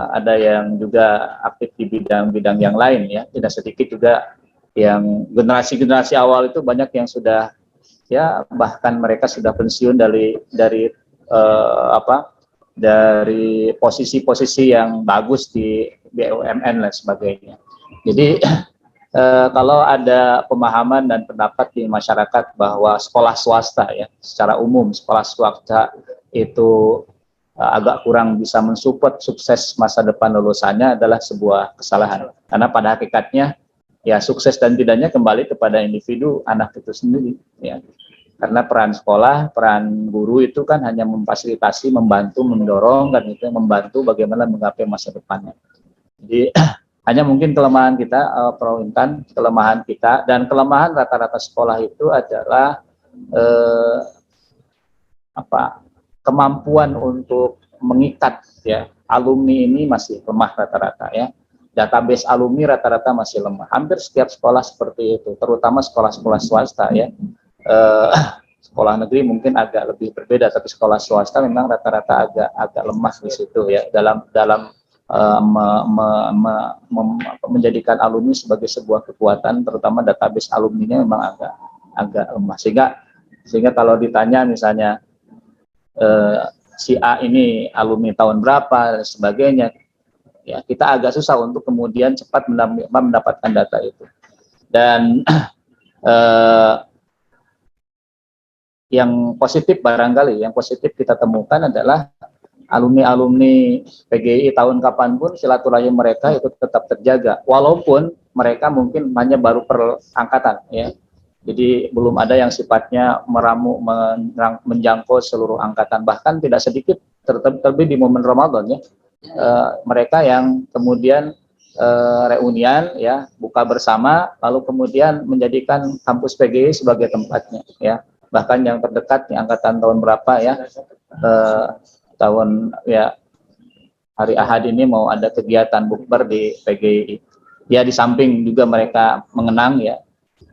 Ada yang juga aktif di bidang-bidang yang lain ya, tidak sedikit juga yang generasi-generasi awal itu banyak yang sudah ya bahkan mereka sudah pensiun dari posisi-posisi yang bagus di BUMN dan sebagainya. Jadi kalau ada pemahaman dan pendapat di masyarakat bahwa sekolah swasta ya secara umum sekolah swasta itu agak kurang bisa mensupport sukses masa depan lulusannya adalah sebuah kesalahan, karena pada hakikatnya ya sukses dan tidaknya kembali kepada individu anak itu sendiri ya, karena peran sekolah, peran guru itu kan hanya memfasilitasi, membantu, mendorong dan itu membantu bagaimana menggapai masa depannya. Jadi Hanya mungkin kelemahan kita, Pro Intan, kelemahan kita dan kelemahan rata-rata sekolah itu adalah kemampuan untuk mengikat ya alumni ini masih lemah rata-rata ya. Database alumni rata-rata masih lemah. Hampir setiap sekolah seperti itu, terutama sekolah-sekolah swasta ya. Sekolah negeri mungkin agak lebih berbeda, tapi sekolah swasta memang rata-rata agak lemah di situ ya dalam menjadikan alumni sebagai sebuah kekuatan, terutama database alumninya memang agak lemah. Sehingga kalau ditanya misalnya si A ini alumni tahun berapa dan sebagainya, ya kita agak susah untuk kemudian cepat mendapatkan data itu. Dan yang positif barangkali, yang positif kita temukan adalah alumni-alumni PGI tahun kapanpun silaturahim mereka itu tetap terjaga, walaupun mereka mungkin hanya baru per angkatan ya. Jadi belum ada yang sifatnya menjangkau seluruh angkatan, bahkan tidak sedikit terlebih di momen Ramadan ya. Mereka yang kemudian reunian ya, buka bersama, lalu kemudian menjadikan kampus PGI sebagai tempatnya ya. Bahkan yang terdekat di angkatan tahun berapa ya, tahun ya hari Ahad ini mau ada kegiatan bukber di PGI. Ya di samping juga mereka mengenang ya,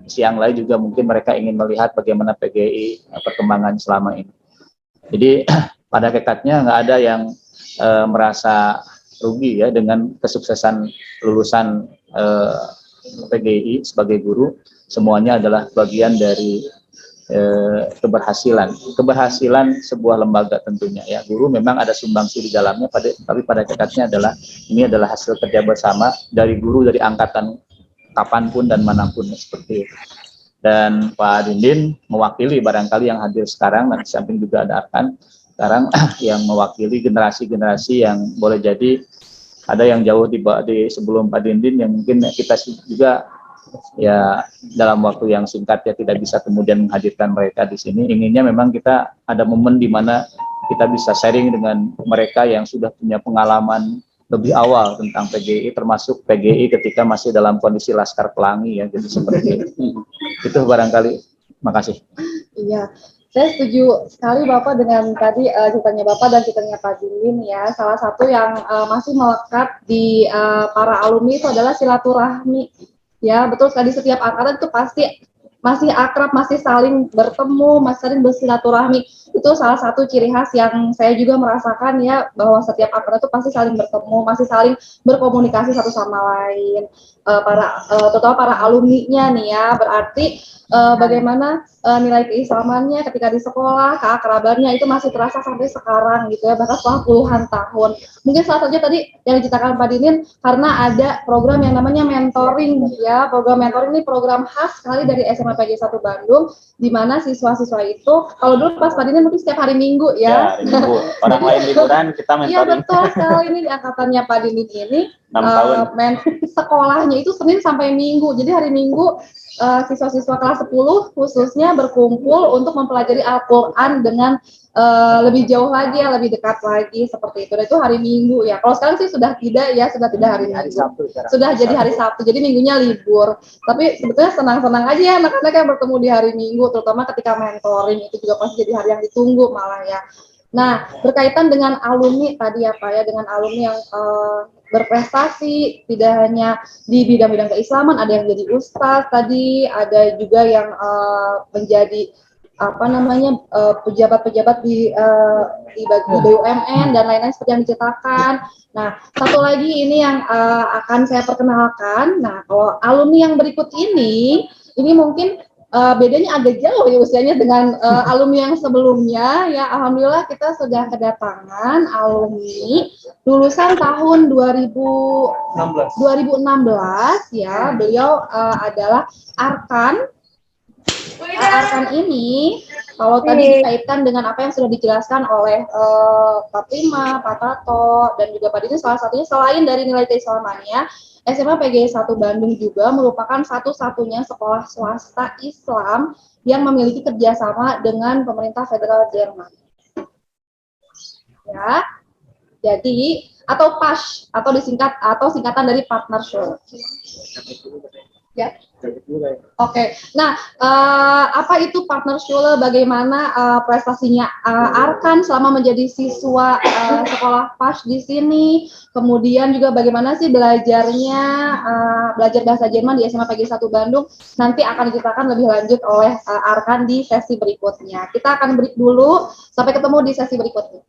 siang lain juga mungkin mereka ingin melihat bagaimana PGI perkembangan selama ini. Jadi pada hakikatnya nggak ada yang merasa rugi ya dengan kesuksesan lulusan PGI sebagai guru. Semuanya adalah bagian dari keberhasilan sebuah lembaga tentunya ya. Guru memang ada sumbangsi di dalamnya, tapi pada hakikatnya ini adalah hasil kerja bersama dari guru dari angkatan kapanpun dan manapun seperti itu. Dan Pak Dindin mewakili barangkali yang hadir sekarang, dan di samping juga ada Arkan sekarang yang mewakili generasi-generasi yang boleh jadi ada yang jauh di sebelum Pak Dindin yang mungkin kita juga ya dalam waktu yang singkat ya tidak bisa kemudian menghadirkan mereka di sini. Inginnya memang kita ada momen di mana kita bisa sharing dengan mereka yang sudah punya pengalaman lebih awal tentang PGI, termasuk PGI ketika masih dalam kondisi Laskar Pelangi ya, jadi seperti itu. Itu barangkali. Makasih. Iya, saya setuju sekali Bapak dengan tadi ceritanya Bapak dan ceritanya Pak Dindin ya. Salah satu yang masih melekat di para alumni itu adalah silaturahmi. Ya, betul sekali, setiap angkatan itu pasti masih akrab, masih saling bertemu, masih saling bersilaturahmi. Itu salah satu ciri khas yang saya juga merasakan ya, bahwa setiap angkatan itu pasti saling bertemu, masih saling berkomunikasi satu sama lain. Terutama para alumninya nih ya, berarti bagaimana nilai keislamannya ketika di sekolah, keakrabannya itu masih terasa sampai sekarang gitu ya, bahkan setelah puluhan tahun. Mungkin salah satunya tadi yang diceritakan Pak Dinin, karena ada program yang namanya mentoring ya. Program mentoring ini program khas sekali dari SMA PGI 1 Bandung, di mana siswa-siswa itu, kalau dulu pas Pak Dinin mungkin setiap hari Minggu ya. Hari Minggu, orang lain liburan kita mentoring. Iya betul sekali, ini di angkatannya Pak Dinin ini, 6 tahun. Sekolahnya itu Senin sampai Minggu, jadi hari Minggu siswa-siswa kelas 10 khususnya berkumpul untuk mempelajari Al-Quran dengan lebih jauh lagi ya, lebih dekat lagi seperti itu. Dan itu hari Minggu ya. Kalau sekarang sih sudah tidak ya, sudah tidak hari Minggu. Sudah jadi hari Sabtu, jadi minggunya libur. Tapi sebetulnya senang-senang aja ya anak-anak yang bertemu di hari Minggu, terutama ketika mentoring itu juga pasti jadi hari yang ditunggu malah ya. Nah, berkaitan dengan alumni tadi ya Pak ya, dengan alumni yang berprestasi tidak hanya di bidang-bidang keislaman, ada yang jadi ustadz tadi, ada juga yang menjadi pejabat-pejabat di BUMN dan lain-lain seperti yang diceritakan. Nah, satu lagi ini yang akan saya perkenalkan. Nah, kalau alumni yang berikut ini mungkin bedanya agak jauh ya usianya dengan alumni yang sebelumnya ya. Alhamdulillah kita sudah kedatangan alumni lulusan tahun 2016 ya. Beliau adalah Arkan. Arkan ini kalau tadi dikaitkan dengan apa yang sudah dijelaskan oleh Pak Prima, Pak Tato, dan juga Pak Dini, salah satunya selain dari nilai keislamannya, SMA PGI 1 Bandung juga merupakan satu-satunya sekolah swasta Islam yang memiliki kerjasama dengan pemerintah federal Jerman. Ya, jadi atau PASH atau singkatan dari Partnerschule. Ya. Oke. Nah, apa itu Partnerschule? Bagaimana prestasinya Arkan selama menjadi siswa sekolah PASH di sini? Kemudian juga bagaimana sih belajarnya belajar bahasa Jerman di SMA PGI 1 Bandung? Nanti akan diceritakan lebih lanjut oleh Arkan di sesi berikutnya. Kita akan break dulu. Sampai ketemu di sesi berikutnya.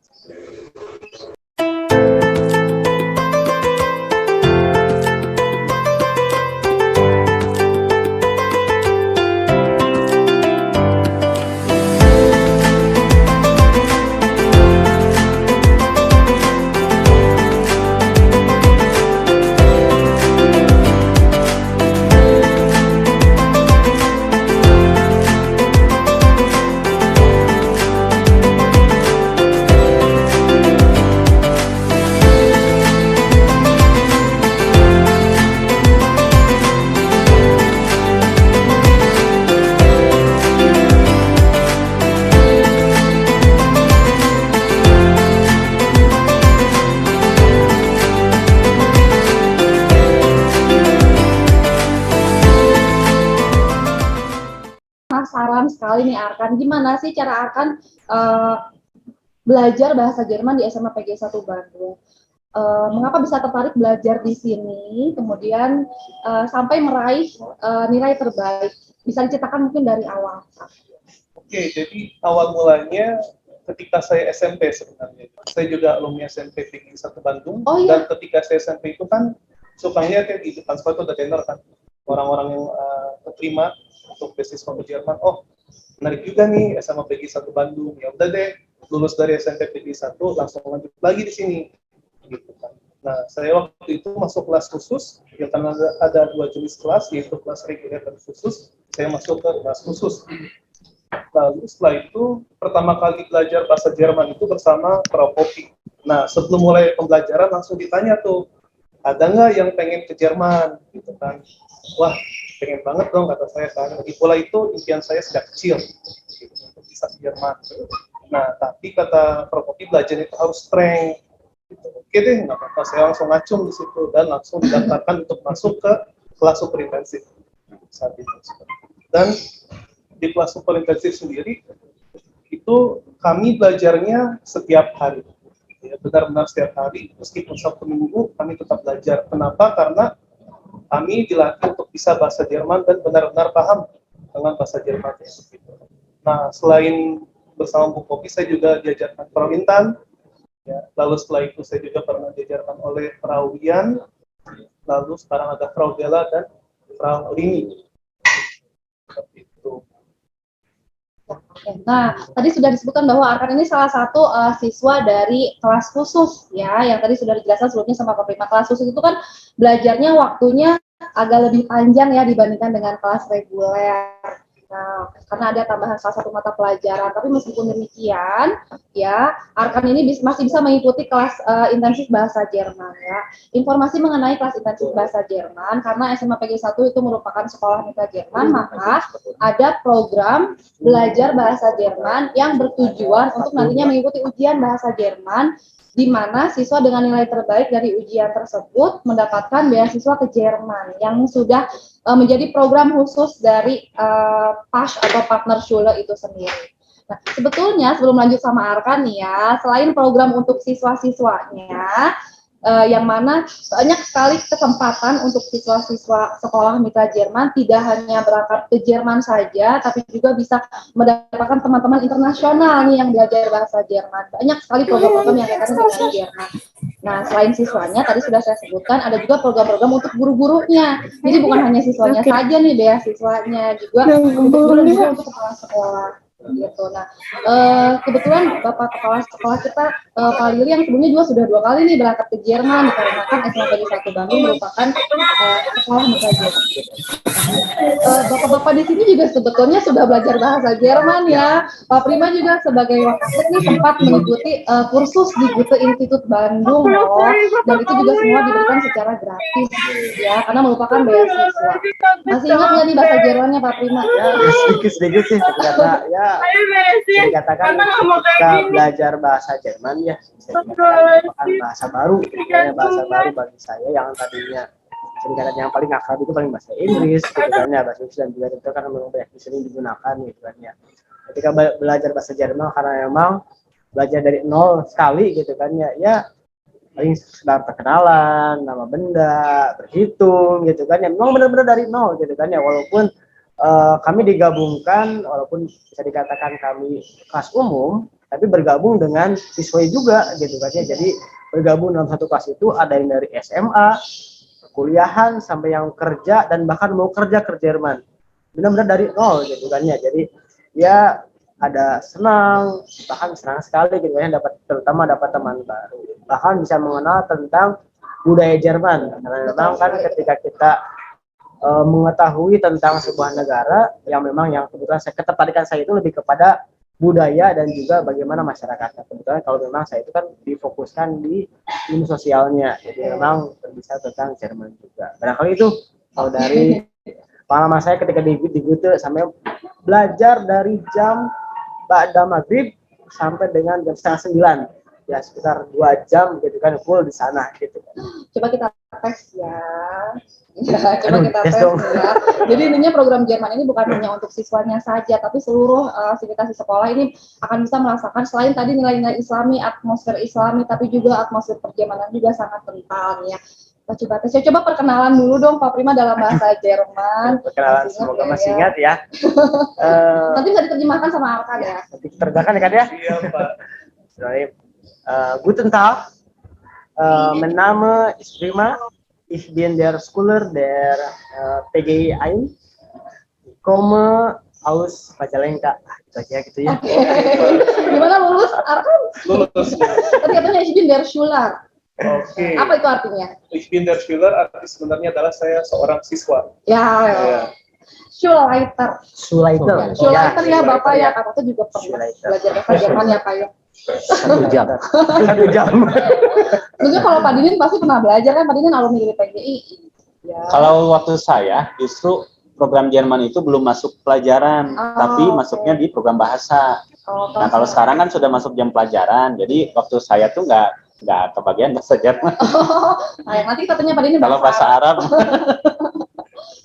Penasaran sekali nih Arkan, gimana sih cara Arkan belajar bahasa Jerman di SMA PGI 1 Bandung? Mengapa bisa tertarik belajar di sini, kemudian sampai meraih nilai terbaik? Bisa diceritakan mungkin dari awal. Oke, jadi awal mulanya ketika saya SMP sebenarnya. Saya juga alumni SMP PGI 1 Bandung. Oh, iya? Dan ketika saya SMP itu kan sukanya kayak di depan sekolah itu udah dengar kan orang-orang yang keterima untuk beasiswa ke Jerman. Oh, menarik juga nih SMA PGI 1 Bandung. Ya udah deh, lulus dari SMP PGI 1 langsung lanjut lagi di sini. Gitu kan. Nah, saya waktu itu masuk kelas khusus, ya karena ada 2 jenis kelas, yaitu kelas reguler dan khusus. Saya masuk ke kelas khusus. Lalu setelah itu pertama kali belajar bahasa Jerman itu bersama Frau Poppy. Nah, sebelum mulai pembelajaran langsung ditanya tuh, ada nggak yang pengen ke Jerman? Gitu kan. Wah, pengen banget dong kata saya kan. Lagi pula itu impian saya sejak kecil gitu, untuk bisa ke Jerman. Nah, tapi kata Frau Poppy belajar itu harus strength. Gitu. Oke deh, nggak apa-apa. Saya langsung ngacung di situ dan langsung didaftarkan untuk masuk ke kelas super intensif saat itu. Dan di kelas super intensif sendiri itu kami belajarnya setiap hari, ya, benar-benar setiap hari, meskipun Sabtu Minggu kami tetap belajar. Kenapa? Karena kami dilatih untuk bisa bahasa Jerman dan benar-benar paham dengan bahasa Jerman. Nah, selain bersama Bu Poppy, saya juga diajarkan Frau Intan, ya. Lalu setelah itu saya juga pernah diajarkan oleh Frau Wian, lalu sekarang ada Frau Bella dan Frau Lini. Seperti itu. Nah, tadi sudah disebutkan bahwa Arkan ini salah satu siswa dari kelas khusus, ya, yang tadi sudah dijelaskan sebelumnya sama Pak Prima. Kelas khusus itu kan belajarnya waktunya agak lebih panjang ya dibandingkan dengan kelas reguler. Nah, karena ada tambahan salah satu mata pelajaran. Tapi meskipun demikian, ya, Arkan ini masih bisa mengikuti kelas intensif bahasa Jerman, ya. Informasi mengenai kelas intensif bahasa Jerman, karena SMA PGI 1 itu merupakan sekolah mitra Jerman, maka ada program belajar bahasa Jerman yang bertujuan untuk nantinya mengikuti ujian bahasa Jerman, di mana siswa dengan nilai terbaik dari ujian tersebut mendapatkan beasiswa ke Jerman yang sudah menjadi program khusus dari PASH atau Partnerschule itu sendiri. Nah, sebetulnya sebelum lanjut sama Arkan nih ya, selain program untuk siswa-siswanya, yang mana banyak sekali kesempatan untuk siswa-siswa sekolah mitra Jerman tidak hanya berangkat ke Jerman saja, tapi juga bisa mendapatkan teman-teman internasional nih yang belajar bahasa Jerman. Banyak sekali program-program yang kaitannya dengan Jerman. Nah, selain siswanya, tadi sudah saya sebutkan, ada juga program-program untuk guru-gurunya. Jadi bukan hanya siswanya saja nih beasiswanya, juga untuk guru juga untuk kepala sekolah. Gitu. Nah, kebetulan Bapak Kepala Sekolah kita, Pak Lili, yang sebelumnya juga sudah 2 kali nih berangkat ke Jerman, dikarenakan SMA PGI 1 Bandung merupakan sekolah mitra Jerman. Bapak-bapak di sini juga sebetulnya sudah belajar bahasa Jerman ya. Pak Prima juga sebagai wakasek nih sempat mengikuti kursus di Goethe Institut Bandung loh, dan itu juga semua diberikan secara gratis ya, karena merupakan beasiswa. Masih ingat nggak nih bahasa Jermannya Pak Prima? Ya, sedikit-sedikit sih, karena ya ya bisa dikatakan ketika belajar bahasa Jerman ya bisa dikatakan merupakan bahasa baru gitu ya, bahasa baru bagi saya yang tadinya bisa dikatakan yang paling akrab itu paling bahasa Inggris gitu kan ya, bahasa Inggris dan juga itu kan memang banyak sering digunakan gitu kan ya. Ketika belajar bahasa Jerman karena memang belajar dari nol sekali gitu kan ya, ya paling sekedar perkenalan, nama benda, berhitung gitu kan ya, memang benar-benar dari nol gitu kan ya, walaupun kami digabungkan, walaupun bisa dikatakan kami kelas umum, tapi bergabung dengan siswa juga gitu kan ya, jadi bergabung dalam satu kelas itu ada yang dari SMA, kuliahan, sampai yang kerja, dan bahkan mau kerja ke Jerman, benar-benar dari nol gitu kan ya, jadi ya ada senang, bahkan senang sekali gitu ya, dapat terutama dapat teman baru, bahkan bisa mengenal tentang budaya Jerman, karena memang kan ketika kita mengetahui tentang sebuah negara yang memang yang kebetulan ketertarikan saya itu lebih kepada budaya dan juga bagaimana masyarakatnya. Kebetulan kalau memang saya itu kan difokuskan di ilmu sosialnya, jadi memang berbicara tentang Jerman juga. Barangkali itu kalau dari pengalaman saya ketika di Goethe sampai belajar dari jam ba'da maghrib sampai dengan jam 8:30, ya sekitar 2 jam gitu kan full di sana gitu. Coba kita tes ya. Ya, coba kita tes ya. Jadi intinya program Jerman ini bukan hanya untuk siswanya saja, tapi seluruh aktivitas di sekolah ini akan bisa merasakan selain tadi nilai-nilai Islami, atmosfer Islami, tapi juga atmosfer perjemanan juga sangat kental ya. Kita coba tes. Coba perkenalan dulu dong Pak Prima dalam bahasa Jerman. Perkenalan, semoga masih ingat ya. Nanti bisa diterjemahkan sama Arkan ya. Nanti terjemahkan ya kan ya. Iya Pak. Guten Tag, mein Name ist Prima, ich bin der Schüler der PGI 1, komme aus Majalengka. Gitu aja gitu ya. Gimana lulus Arkan? Lulus. Tapi katanya ich bin der Schüler. Oke. Apa itu artinya? Ich bin der Schüler, arti sebenarnya adalah saya seorang siswa. Ya. Schulleiter. Schulleiter. Schulleiter ya Bapak ya, Kakak tuh juga pernah belajar bahasa Jerman ya Pak ya. 1 jam. 1 jam. Mungkin kalau Pak Dinin pasti pernah belajar kan, Pak Dinin alumni dari PGI. Ya. Kalau waktu saya justru program Jerman itu belum masuk pelajaran, tapi masuknya di program bahasa. Nah kalau sekarang kan sudah masuk jam pelajaran, jadi waktu saya tuh nggak kebagian bahasa Jerman. Nah, nanti kita tanya Pak Dinin kalau bahasa Arab.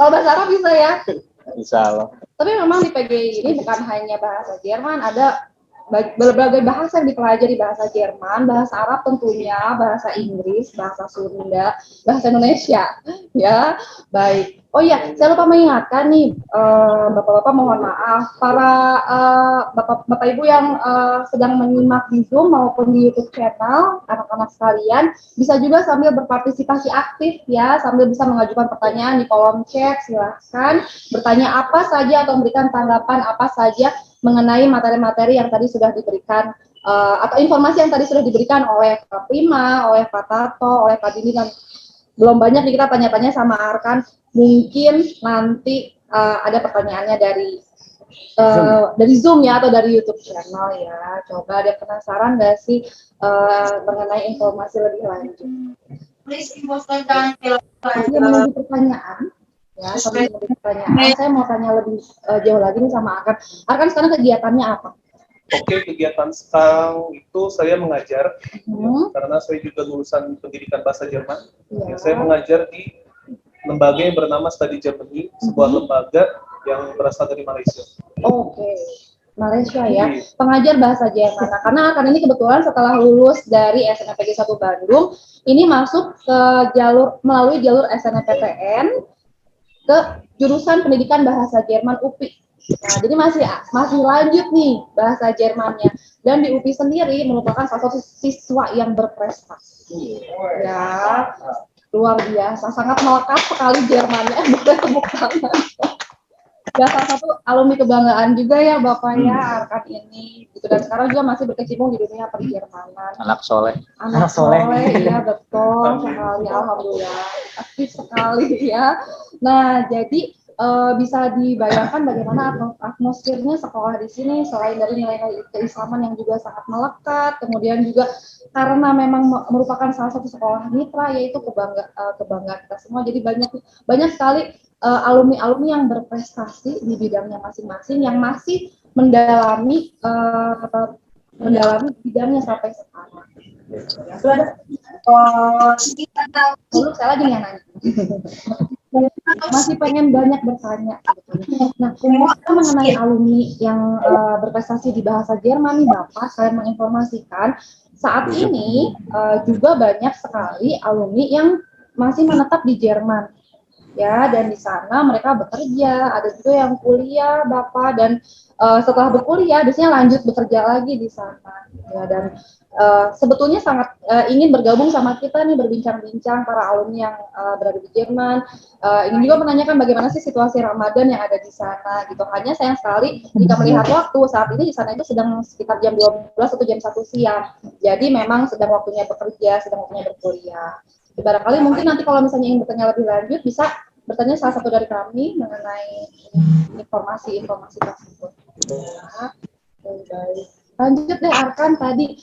Kalau bahasa Arab bisa ya? Bisa loh. Tapi memang di PGI ini bukan hanya bahasa Jerman, ada berbagai bahasa yang dipelajari, bahasa Jerman, bahasa Arab tentunya, bahasa Inggris, bahasa Sunda, bahasa Indonesia. Ya, baik. Oh iya, saya lupa mengingatkan nih, Bapak-bapak mohon maaf, para Bapak Ibu yang sedang menyimak di Zoom maupun di YouTube channel, anak-anak sekalian, bisa juga sambil berpartisipasi aktif ya, sambil bisa mengajukan pertanyaan di kolom chat, silahkan bertanya apa saja atau memberikan tanggapan apa saja mengenai materi-materi yang tadi sudah diberikan atau informasi yang tadi sudah diberikan oleh Pak Prima, oleh Pak Tato, oleh Pak Dini, dan belum banyak nih kita tanya-tanya sama Arkan. Mungkin nanti ada pertanyaannya dari Zoom ya atau dari YouTube channel ya. Coba ada penasaran nggak sih mengenai informasi lebih lanjut? Saya menunggu pertanyaan. Ya, sambil menunggu pertanyaan, saya mau tanya lebih jauh lagi nih sama Arkan. Arkan sekarang kegiatannya apa? Oke, kegiatan sekarang itu saya mengajar, karena saya juga lulusan pendidikan bahasa Jerman. Ya, saya mengajar di lembaga yang bernama Study Germany, sebuah lembaga yang berasal dari Malaysia. Oke, Malaysia ya, pengajar bahasa Jerman. Nah, karena Arkan ini kebetulan setelah lulus dari SNMPG 1 Bandung, ini masuk ke melalui jalur SNMPTN ke jurusan pendidikan bahasa Jerman UPI. Nah, jadi masih lanjut nih bahasa Jermannya. Dan di UPI sendiri merupakan salah satu siswa yang berprestasi. Ya, luar biasa, sangat melekat sekali Jermannya. Boleh tepuk tangan. Ya, salah satu alumni kebanggaan juga ya Bapak ya, Arkan ini. Gitu. Dan sekarang juga masih berkecimpung di dunia perjermanan. Anak soleh. Anak soleh, iya betul sekali, alhamdulillah. Aktif sekali ya. Nah, jadi bisa dibayangkan bagaimana atmosfernya sekolah di sini, selain dari nilai-nilai keislaman yang juga sangat melekat, kemudian juga karena memang merupakan salah satu sekolah mitra, yaitu kebanggaan kita semua. Jadi banyak sekali alumni-alumni yang berprestasi di bidangnya masing-masing, yang masih mendalami bidangnya sampai sekarang. Ya, sudah ada. Dulu saya lagi nih yang nanya. Masih pengen banyak bertanya. Nah, mengenai alumni yang berprestasi di bahasa Jerman nih Bapak, saya menginformasikan saat ini juga banyak sekali alumni yang masih menetap di Jerman. Ya, dan di sana mereka bekerja, ada juga yang kuliah Bapak, dan setelah berkuliah biasanya lanjut bekerja lagi di sana. Ya, dan sebetulnya sangat ingin bergabung sama kita nih, berbincang-bincang para alumni yang berada di Jerman. Ingin juga menanyakan bagaimana sih situasi Ramadan yang ada di sana gitu. Hanya sayang sekali jika melihat waktu saat ini di sana itu sedang sekitar jam 12 atau jam 1 siang. Jadi memang sedang waktunya bekerja, sedang waktunya berkuliah. Barangkali mungkin nanti kalau misalnya ingin bertanya lebih lanjut bisa bertanya salah satu dari kami mengenai informasi-informasi tersebut. Ya, baik. Lanjut deh Arkan tadi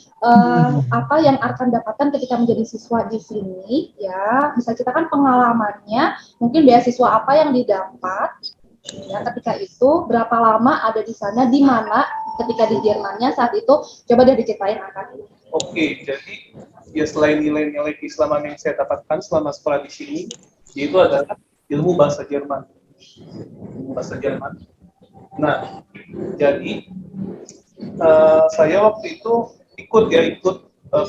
apa yang Arkan dapatkan ketika menjadi siswa di sini ya, bisa ceritakan pengalamannya, mungkin beasiswa apa yang didapat ya ketika itu, berapa lama ada di sana, di mana ketika di Jermannya saat itu, coba deh diceritain Arkan. Oke, jadi ya selain nilai-nilai keislaman yang saya dapatkan selama sekolah di sini, yaitu adalah ilmu bahasa Jerman. Bahasa Jerman. Nah, jadi saya waktu itu ikut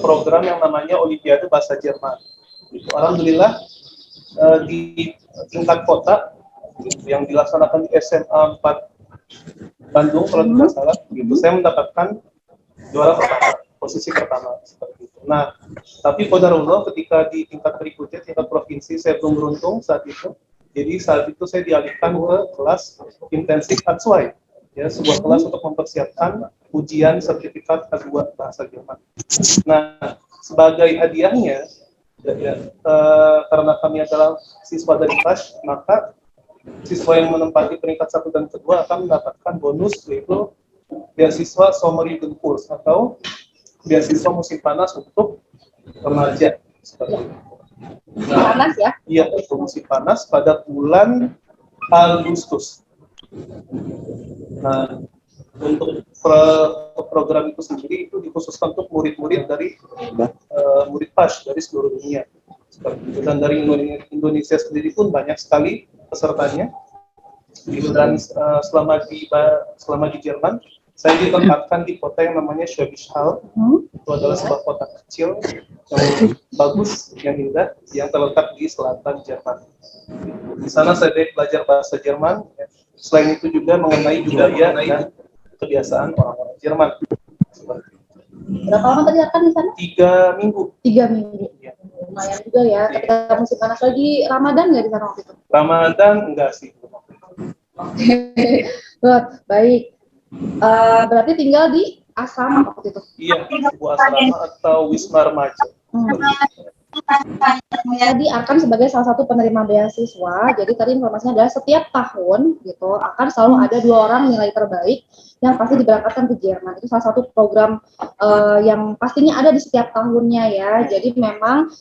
program yang namanya Olimpiade Bahasa Jerman. Alhamdulillah di tingkat kota yang dilaksanakan di SMA 4 Bandung kalau tidak salah, gitu, saya mendapatkan juara pertama, posisi pertama seperti itu. Nah, tapi qadarullah ketika di tingkat berikutnya, tingkat provinsi, saya belum beruntung saat itu. Jadi saat itu saya dialihkan ke kelas intensif A2, ya, sebuah kelas untuk mempersiapkan ujian sertifikat A2 bahasa Jerman. Nah, sebagai hadiahnya, karena kami adalah siswa dari PAS, maka siswa yang menempati peringkat 1 dan kedua akan mendapatkan bonus, yaitu beasiswa Sommerjugendkurs atau beasiswa musim panas untuk remaja. Seperti itu. Nah, panas ya? Iya, itu musim panas pada bulan Agustus. Nah, untuk program itu sendiri itu dikhususkan untuk murid-murid dari murid PAS dari seluruh dunia. Seperti itu. Dan dari Indonesia sendiri pun banyak sekali pesertanya. Dan selama di Jerman, saya ditempatkan di kota yang namanya Schwäbisch Hall. Itu adalah sebuah kota kecil yang bagus, yang indah, yang terletak di selatan Jerman. Di sana saya belajar bahasa Jerman. Selain itu juga mengenai budaya dan kebiasaan orang-orang Jerman. Berapa lama tadi akan di sana? 3 minggu. 3 minggu. Ya. Lumayan juga ya. Ketika musim panas lagi, Ramadan nggak di sana waktu itu? Ramadan enggak sih. Baik. Berarti tinggal di asrama waktu itu? Iya, sebuah asrama atau wisma remaja. Jadi Arkan sebagai salah satu penerima beasiswa, jadi tadi informasinya adalah setiap tahun gitu akan selalu ada 2 orang nilai terbaik yang pasti diberangkatkan ke Jerman. Itu salah satu program yang pastinya ada di setiap tahunnya ya. Jadi memang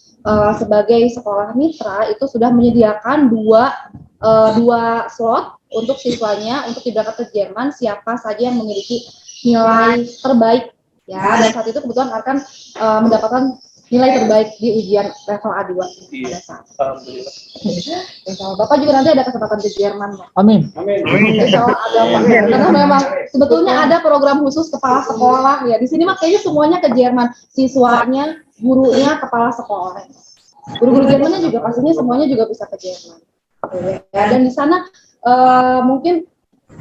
sebagai sekolah mitra itu sudah menyediakan dua slot untuk siswanya untuk diberangkat ke Jerman, siapa saja yang memiliki nilai terbaik ya. Dan saat itu kebetulan Arkan mendapatkan nilai terbaik di ujian level A2 pada saat. Alhamdulillah. Insya Allah. Bapak juga nanti ada kesempatan ke Jerman, Pak. Amin. Insya Allah ada, Pak. Karena memang sebetulnya ada program khusus kepala sekolah ya. Di sini mah kayaknya semuanya ke Jerman, siswanya, gurunya, kepala sekolah. Guru-guru Jermannya juga pastinya semuanya juga bisa ke Jerman. Ya, dan di sana mungkin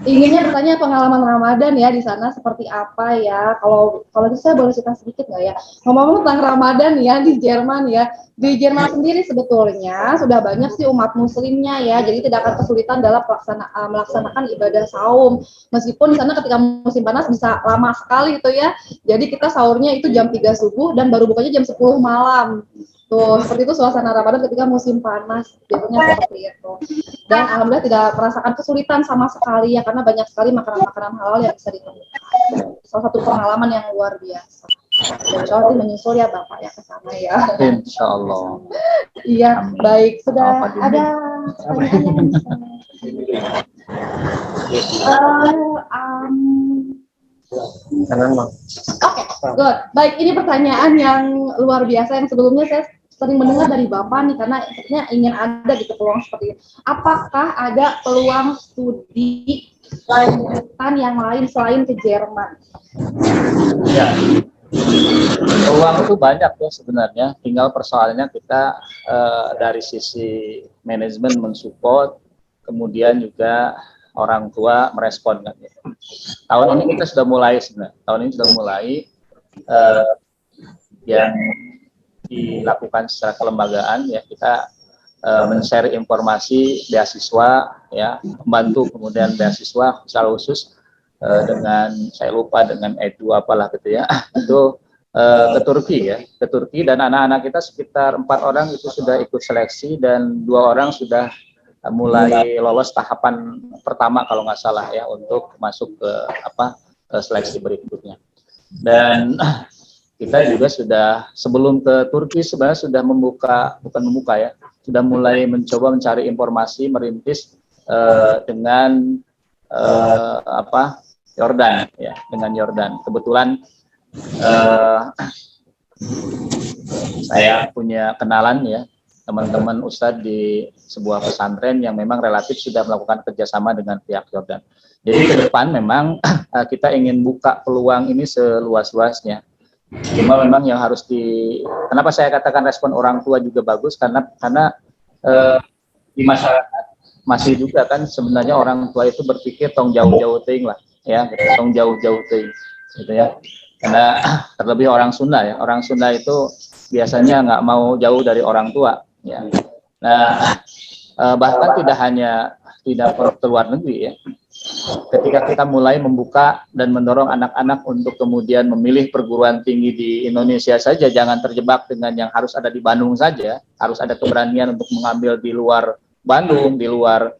inginnya bertanya pengalaman Ramadan ya di sana seperti apa ya. Kalau saya boleh cerita sedikit nggak ya, ngomong-ngomong tentang Ramadan ya di Jerman ya. Di Jerman sendiri sebetulnya sudah banyak sih umat muslimnya ya, jadi tidak akan kesulitan dalam melaksanakan ibadah saum. Meskipun di sana ketika musim panas bisa lama sekali itu ya, jadi kita sahurnya itu jam 3 subuh dan baru bukanya jam 10 malam. Tuh, seperti itu suasana Ramadan ketika musim panas, biasanya seperti itu. Dan alhamdulillah tidak merasakan kesulitan sama sekali ya, karena banyak sekali makanan-makanan halal yang bisa ditemukan. Salah satu pengalaman yang luar biasa. Dan insya Allah menyusul ya Bapak ya ke sana ya. Insya Allah. Iya, baik. Sudah ada pertanyaan yang bisa. Oke, good. Baik, ini pertanyaan yang luar biasa yang sebelumnya saya sering mendengar dari Bapak nih, karena sebenarnya ingin ada gitu peluang seperti ini. Apakah ada peluang studi lanjutan yang lain selain ke Jerman? Ya, peluang itu banyak ya sebenarnya. Tinggal persoalannya kita dari sisi manajemen mensupport, kemudian juga orang tua merespon kan. Tahun ini kita sudah mulai sebenarnya. Tahun ini sudah mulai yang dilakukan secara kelembagaan ya, kita men-share informasi beasiswa ya, membantu kemudian beasiswa secara khusus dengan saya lupa dengan edu apalah gitu ya, itu ke Turki ya, ke Turki, dan anak-anak kita sekitar 4 orang itu sudah ikut seleksi dan 2 orang sudah mulai lolos tahapan pertama kalau nggak salah ya, untuk masuk ke seleksi berikutnya. Dan kita juga sudah sebelum ke Turki sebenarnya sudah sudah mulai mencoba mencari informasi, merintis dengan Yordan ya, dengan Yordan. Kebetulan saya punya kenalan ya, teman-teman ustadz di sebuah pesantren yang memang relatif sudah melakukan kerjasama dengan pihak Yordan. Jadi ke depan memang kita ingin buka peluang ini seluas-luasnya. Cuma memang yang harus kenapa saya katakan respon orang tua juga bagus, karena di masyarakat masih juga kan sebenarnya orang tua itu berpikir tong jauh-jauh ting lah ya, tong jauh-jauh ting gitu ya. Karena terlebih orang Sunda ya, orang Sunda itu biasanya nggak mau jauh dari orang tua ya. Nah, bahkan tidak perlu ke luar negeri ya. Ketika kita mulai membuka dan mendorong anak-anak untuk kemudian memilih perguruan tinggi di Indonesia saja, jangan terjebak dengan yang harus ada di Bandung saja, harus ada keberanian untuk mengambil di luar Bandung, di luar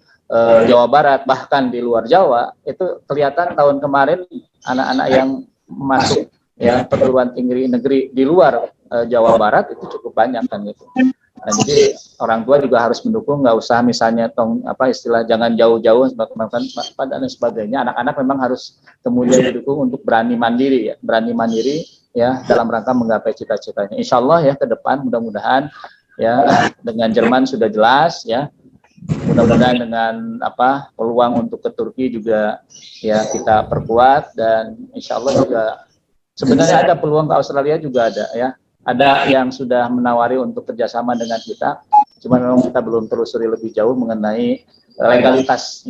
Jawa Barat, bahkan di luar Jawa. Itu kelihatan tahun kemarin anak-anak yang masuk ya perguruan tinggi negeri di luar Jawa Barat itu cukup banyak kan gitu. Nah, jadi orang tua juga harus mendukung, nggak usah misalnya istilah jangan jauh-jauh dan sebagainya. Anak-anak memang harus kemudian didukung untuk berani mandiri ya dalam rangka menggapai cita-citanya. Insya Allah ya ke depan mudah-mudahan ya dengan Jerman sudah jelas ya, mudah-mudahan dengan peluang untuk ke Turki juga ya kita perkuat, dan insya Allah juga sebenarnya ada peluang ke Australia juga ada ya. Ada yang sudah menawari untuk kerjasama dengan kita, cuma memang kita belum telusuri lebih jauh mengenai legalitas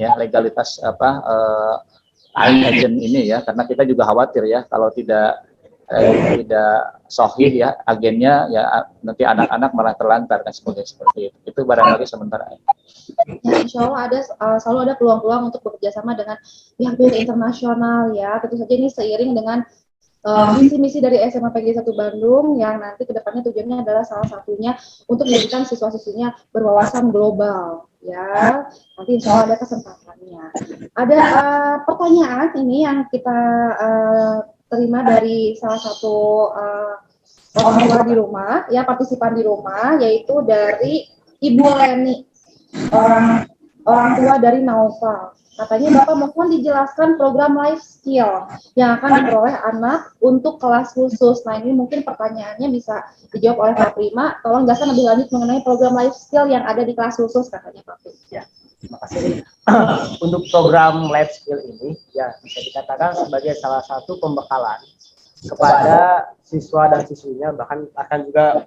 agent ini ya, karena kita juga khawatir ya kalau tidak sahih ya agennya ya, nanti anak-anak malah terlantar kan seperti itu. Itu barangkali sementara. Ya, insya Allah selalu ada peluang-peluang untuk bekerjasama dengan pihak-pihak internasional ya. Tentu saja ini seiring dengan misi-misi dari SMA PGI 1 Bandung yang nanti kedepannya tujuannya adalah salah satunya untuk menjadikan siswa-siswinya berwawasan global ya. Nanti insya Allah ada kesempatannya. Ada pertanyaan ini yang kita terima dari salah satu orang tua di rumah ya, partisipan di rumah, yaitu dari Ibu Leni, orang tua dari Naufal. Katanya Bapak mohon dijelaskan program life skill yang akan diperoleh anak untuk kelas khusus. Nah, ini mungkin pertanyaannya bisa dijawab oleh Pak Prima. Tolong jelaskan lebih lanjut mengenai program life skill yang ada di kelas khusus, katanya Pak Prima. Ya, terima kasih. Untuk program life skill ini ya bisa dikatakan sebagai salah satu pembekalan kepada siswa dan siswinya, bahkan akan juga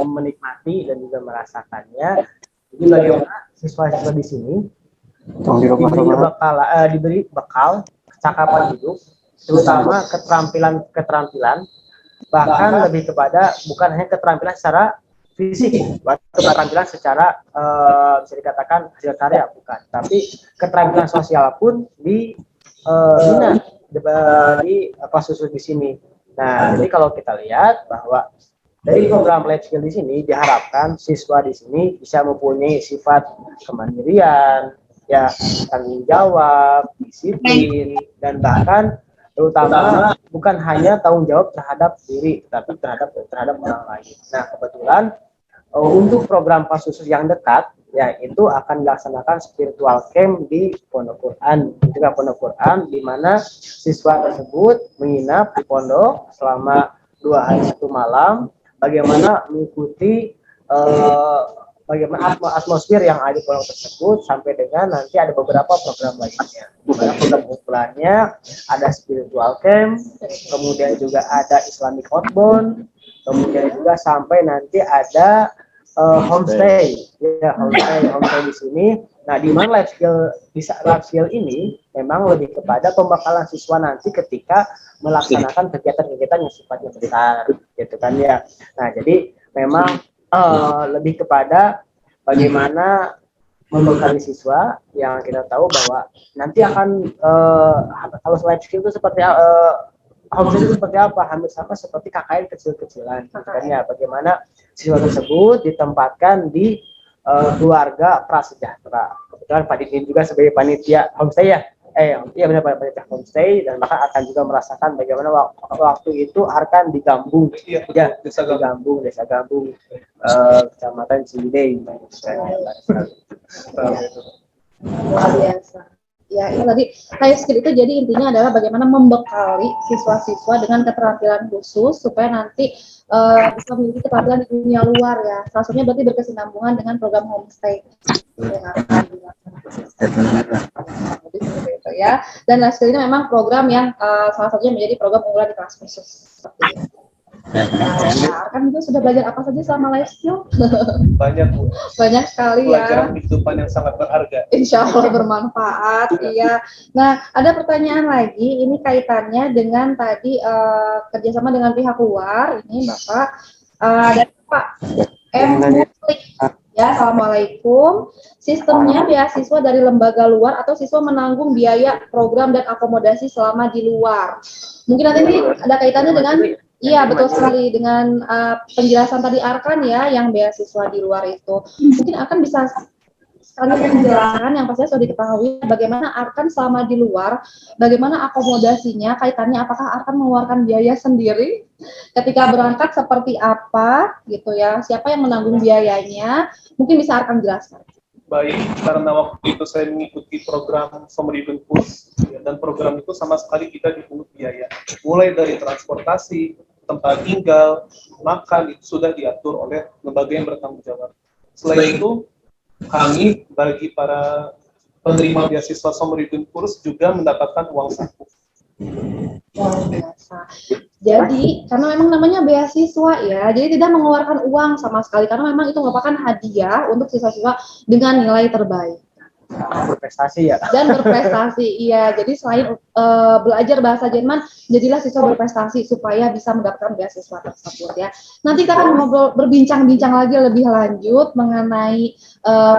menikmati dan juga merasakannya. Jadi bagaimana siswa-siswa di sini diberi bekal kecakapan hidup, terutama keterampilan, bahkan lebih kepada bukan hanya keterampilan secara fisik, keterampilan secara bisa dikatakan hasil karya bukan, tapi keterampilan sosial pun dibina di khusus di sini. Nah, jadi kalau kita lihat bahwa dari program life skill di sini diharapkan siswa di sini bisa mempunyai sifat kemandirian, ya, tanggung jawab, disiplin, dan bahkan terutama bukan hanya tanggung jawab terhadap diri, tapi terhadap orang lain. Nah, kebetulan untuk program PAS khusus yang dekat, ya itu akan dilaksanakan spiritual camp di Pondok Quran, juga Pondok Quran, di mana siswa tersebut menginap di pondok selama 2 hari 1 malam, bagaimana mengikuti bagaimana atmosfer yang ada di pondok tersebut, sampai dengan nanti ada beberapa program lainnya. Dimana program unggulannya ada spiritual camp, kemudian juga ada Islamic outbound, kemudian juga sampai nanti ada homestay, ya homestay di sini. Nah, di mana life skill ini memang lebih kepada pembekalan siswa nanti ketika melaksanakan kegiatan-kegiatan yang sifatnya besar, gitu kan ya. Nah, jadi memang lebih kepada bagaimana membekali siswa yang kita tahu bahwa nanti akan kalau life skill itu seperti homestay itu seperti apa, hampir sama seperti KKN kecil-kecilan, gitu kan ya. Bagaimana siswa tersebut ditempatkan di keluarga prasejahtera. Kebetulan Pak Didin juga sebagai panitia homestay ya, iya benar panitia homestay, dan bahkan akan juga merasakan bagaimana waktu itu akan di Gambung, ya desa Gambung, Kecamatan Ciwidey. Luar biasa. Ya, itu tadi life skill itu jadi intinya adalah bagaimana membekali siswa-siswa dengan keterampilan khusus supaya nanti bisa memiliki keterampilan di dunia luar ya. Salah satunya berarti berkesinambungan dengan program homestay yang akan dilaksanakan. Jadi seperti itu ya. Dan life skill ini memang program yang salah satunya menjadi program unggulan di kelas khusus. Seperti itu. Nah, kan juga sudah belajar apa saja selama life skill? Banyak, Bu. Banyak sekali ya. Pelajaran kehidupan yang sangat berharga. Insya Allah bermanfaat, iya. Nah, ada pertanyaan lagi, ini kaitannya dengan tadi kerjasama dengan pihak luar, ini Bapak, dari Pak M. Mutlik. Ya, Assalamualaikum. Sistemnya beasiswa dari lembaga luar atau siswa menanggung biaya program dan akomodasi selama di luar. Mungkin nanti ini ada kaitannya dengan, iya betul sekali, dengan penjelasan tadi Arkan ya, yang beasiswa di luar itu. Mungkin akan bisa sekalian penjelasan yang pastinya sudah diketahui bagaimana Arkan selama di luar, bagaimana akomodasinya, kaitannya apakah Arkan mengeluarkan biaya sendiri ketika berangkat, seperti apa gitu ya, siapa yang menanggung biayanya, mungkin bisa Arkan jelaskan. Baik, karena waktu itu saya mengikuti program Somridun Kurs, ya, dan program itu sama sekali kita dipungut biaya, mulai dari transportasi, tempat tinggal, makan, itu sudah diatur oleh lembaga yang bertanggung jawab. Selain itu, kami bagi para penerima beasiswa Somridun Kurs juga mendapatkan uang saku. Luar biasa. Jadi karena memang namanya beasiswa ya, jadi tidak mengeluarkan uang sama sekali karena memang itu merupakan hadiah untuk siswa-siswa dengan nilai terbaik. Berprestasi ya. Dan berprestasi, iya. Jadi selain belajar bahasa Jerman, jadilah siswa berprestasi supaya bisa mendapatkan beasiswa tersebut ya. Nanti kita akan ngobrol, berbincang-bincang lagi lebih lanjut mengenai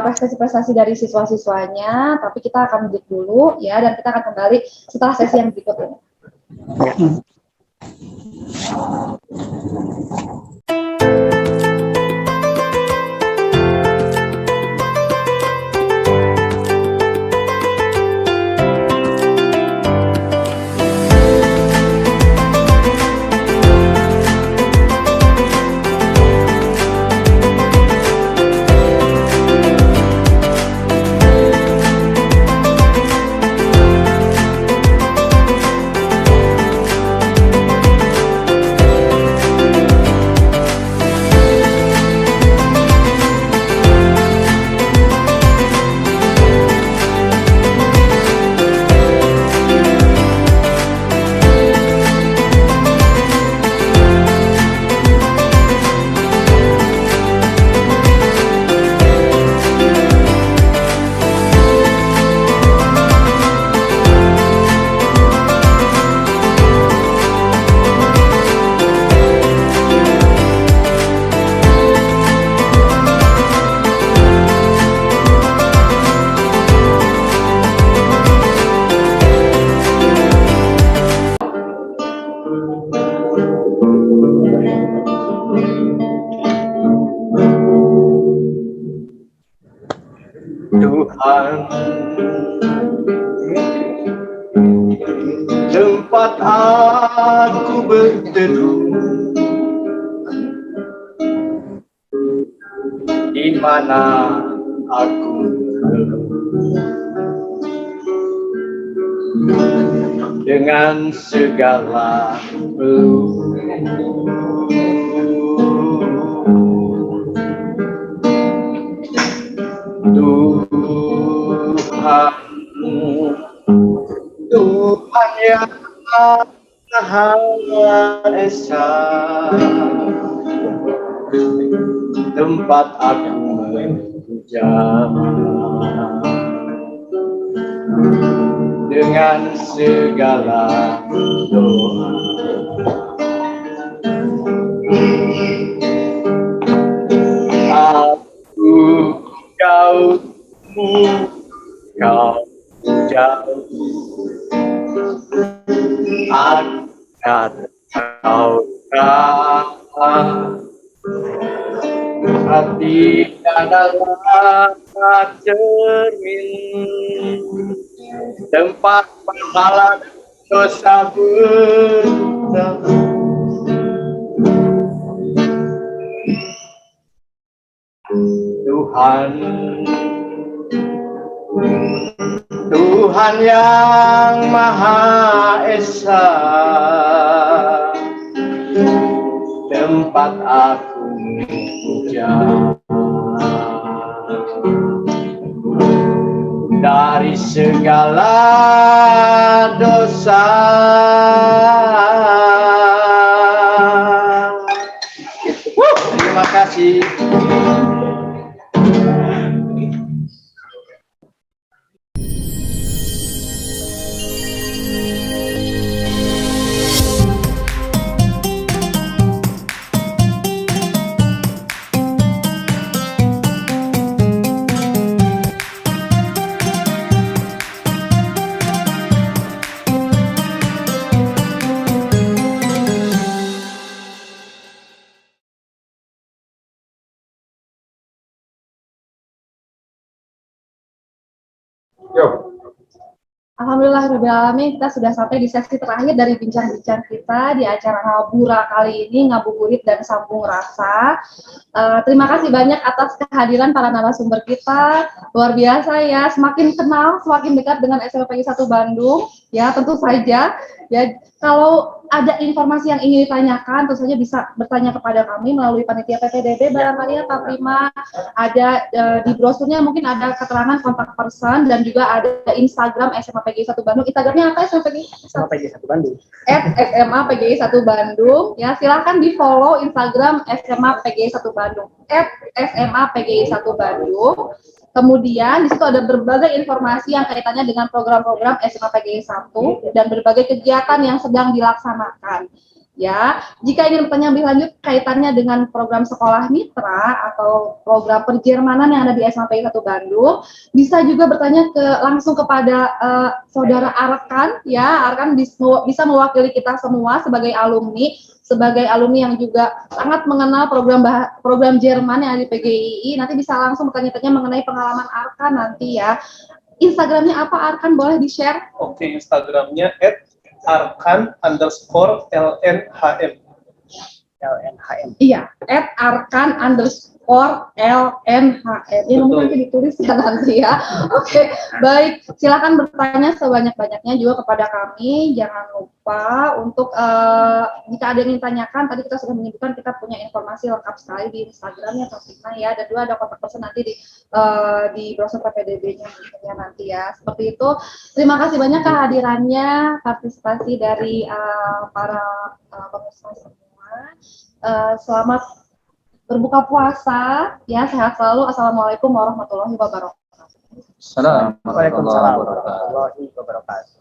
prestasi-prestasi dari siswa-siswanya, tapi kita akan break dulu ya, dan kita akan kembali setelah sesi yang berikut ini. Tuhan, tempat aku berteduh, di mana aku dengan segala Tuhan, Tuhan yang Maha Esa, tempat aku memuja dengan segala doa. Aku jauh, kau jauh, akan kau hati adalah cermin tempat pahala dosa bertemu. Tuhan, Tuhan yang Maha Esa, tempat aku memuja dari segala dosa. Terima kasih. Alhamdulillahirrahmanirrahim, kita sudah sampai di sesi terakhir dari bincang-bincang kita di acara Ngabura kali ini, Ngabuburit dan Sambung Rasa. Terima kasih banyak atas kehadiran para narasumber kita, luar biasa ya, semakin kenal, semakin dekat dengan SMA PGI 1 Bandung, ya tentu saja. Ya, kalau ada informasi yang ingin ditanyakan, tentu saja bisa bertanya kepada kami melalui panitia PPDB, barangkali ya Pak Prima, ada di brosurnya mungkin ada keterangan kontak person dan juga ada Instagram SMA PGI 1 Bandung. Instagramnya apa SMA PGI 1 Bandung? @SMA PGI 1 Bandung. Ya, silakan di follow Instagram SMA PGI 1 Bandung. @SMA PGI 1 Bandung. Kemudian di situ ada berbagai informasi yang kaitannya dengan program-program SMA PGI 1 dan berbagai kegiatan yang sedang dilaksanakan. Ya, jika ingin bertanya lebih lanjut kaitannya dengan program sekolah mitra atau program perjermanan yang ada di SMA PGI 1 Bandung, bisa juga bertanya langsung kepada saudara Arkan, ya, Arkan bisa mewakili kita semua sebagai alumni yang juga sangat mengenal program Jerman yang ada di PGII. Nanti bisa langsung bertanya-tanya mengenai pengalaman Arkan nanti ya. Instagramnya apa Arkan, boleh di-share? Oke, Instagramnya @arkan_lnhm. LNHM. Iya, @arkan_lnhm. Ini mungkin nanti ditulis ya nanti ya. Oke, baik. Silakan bertanya sebanyak-banyaknya juga kepada kami. Jangan lupa untuk jika ada yang ingin tanyakan, tadi kita sudah menyebutkan kita punya informasi lengkap sekali di Instagramnya Taufika ya. Dan juga ada kontak person nanti di browser PPDB-nya ya nanti ya. Seperti itu. Terima kasih banyak kehadirannya, partisipasi dari para pemirsa semua. Selamat berbuka puasa, ya, sehat selalu. Assalamualaikum warahmatullahi wabarakatuh. Assalamualaikum Waalaikumsalam warahmatullahi wabarakatuh.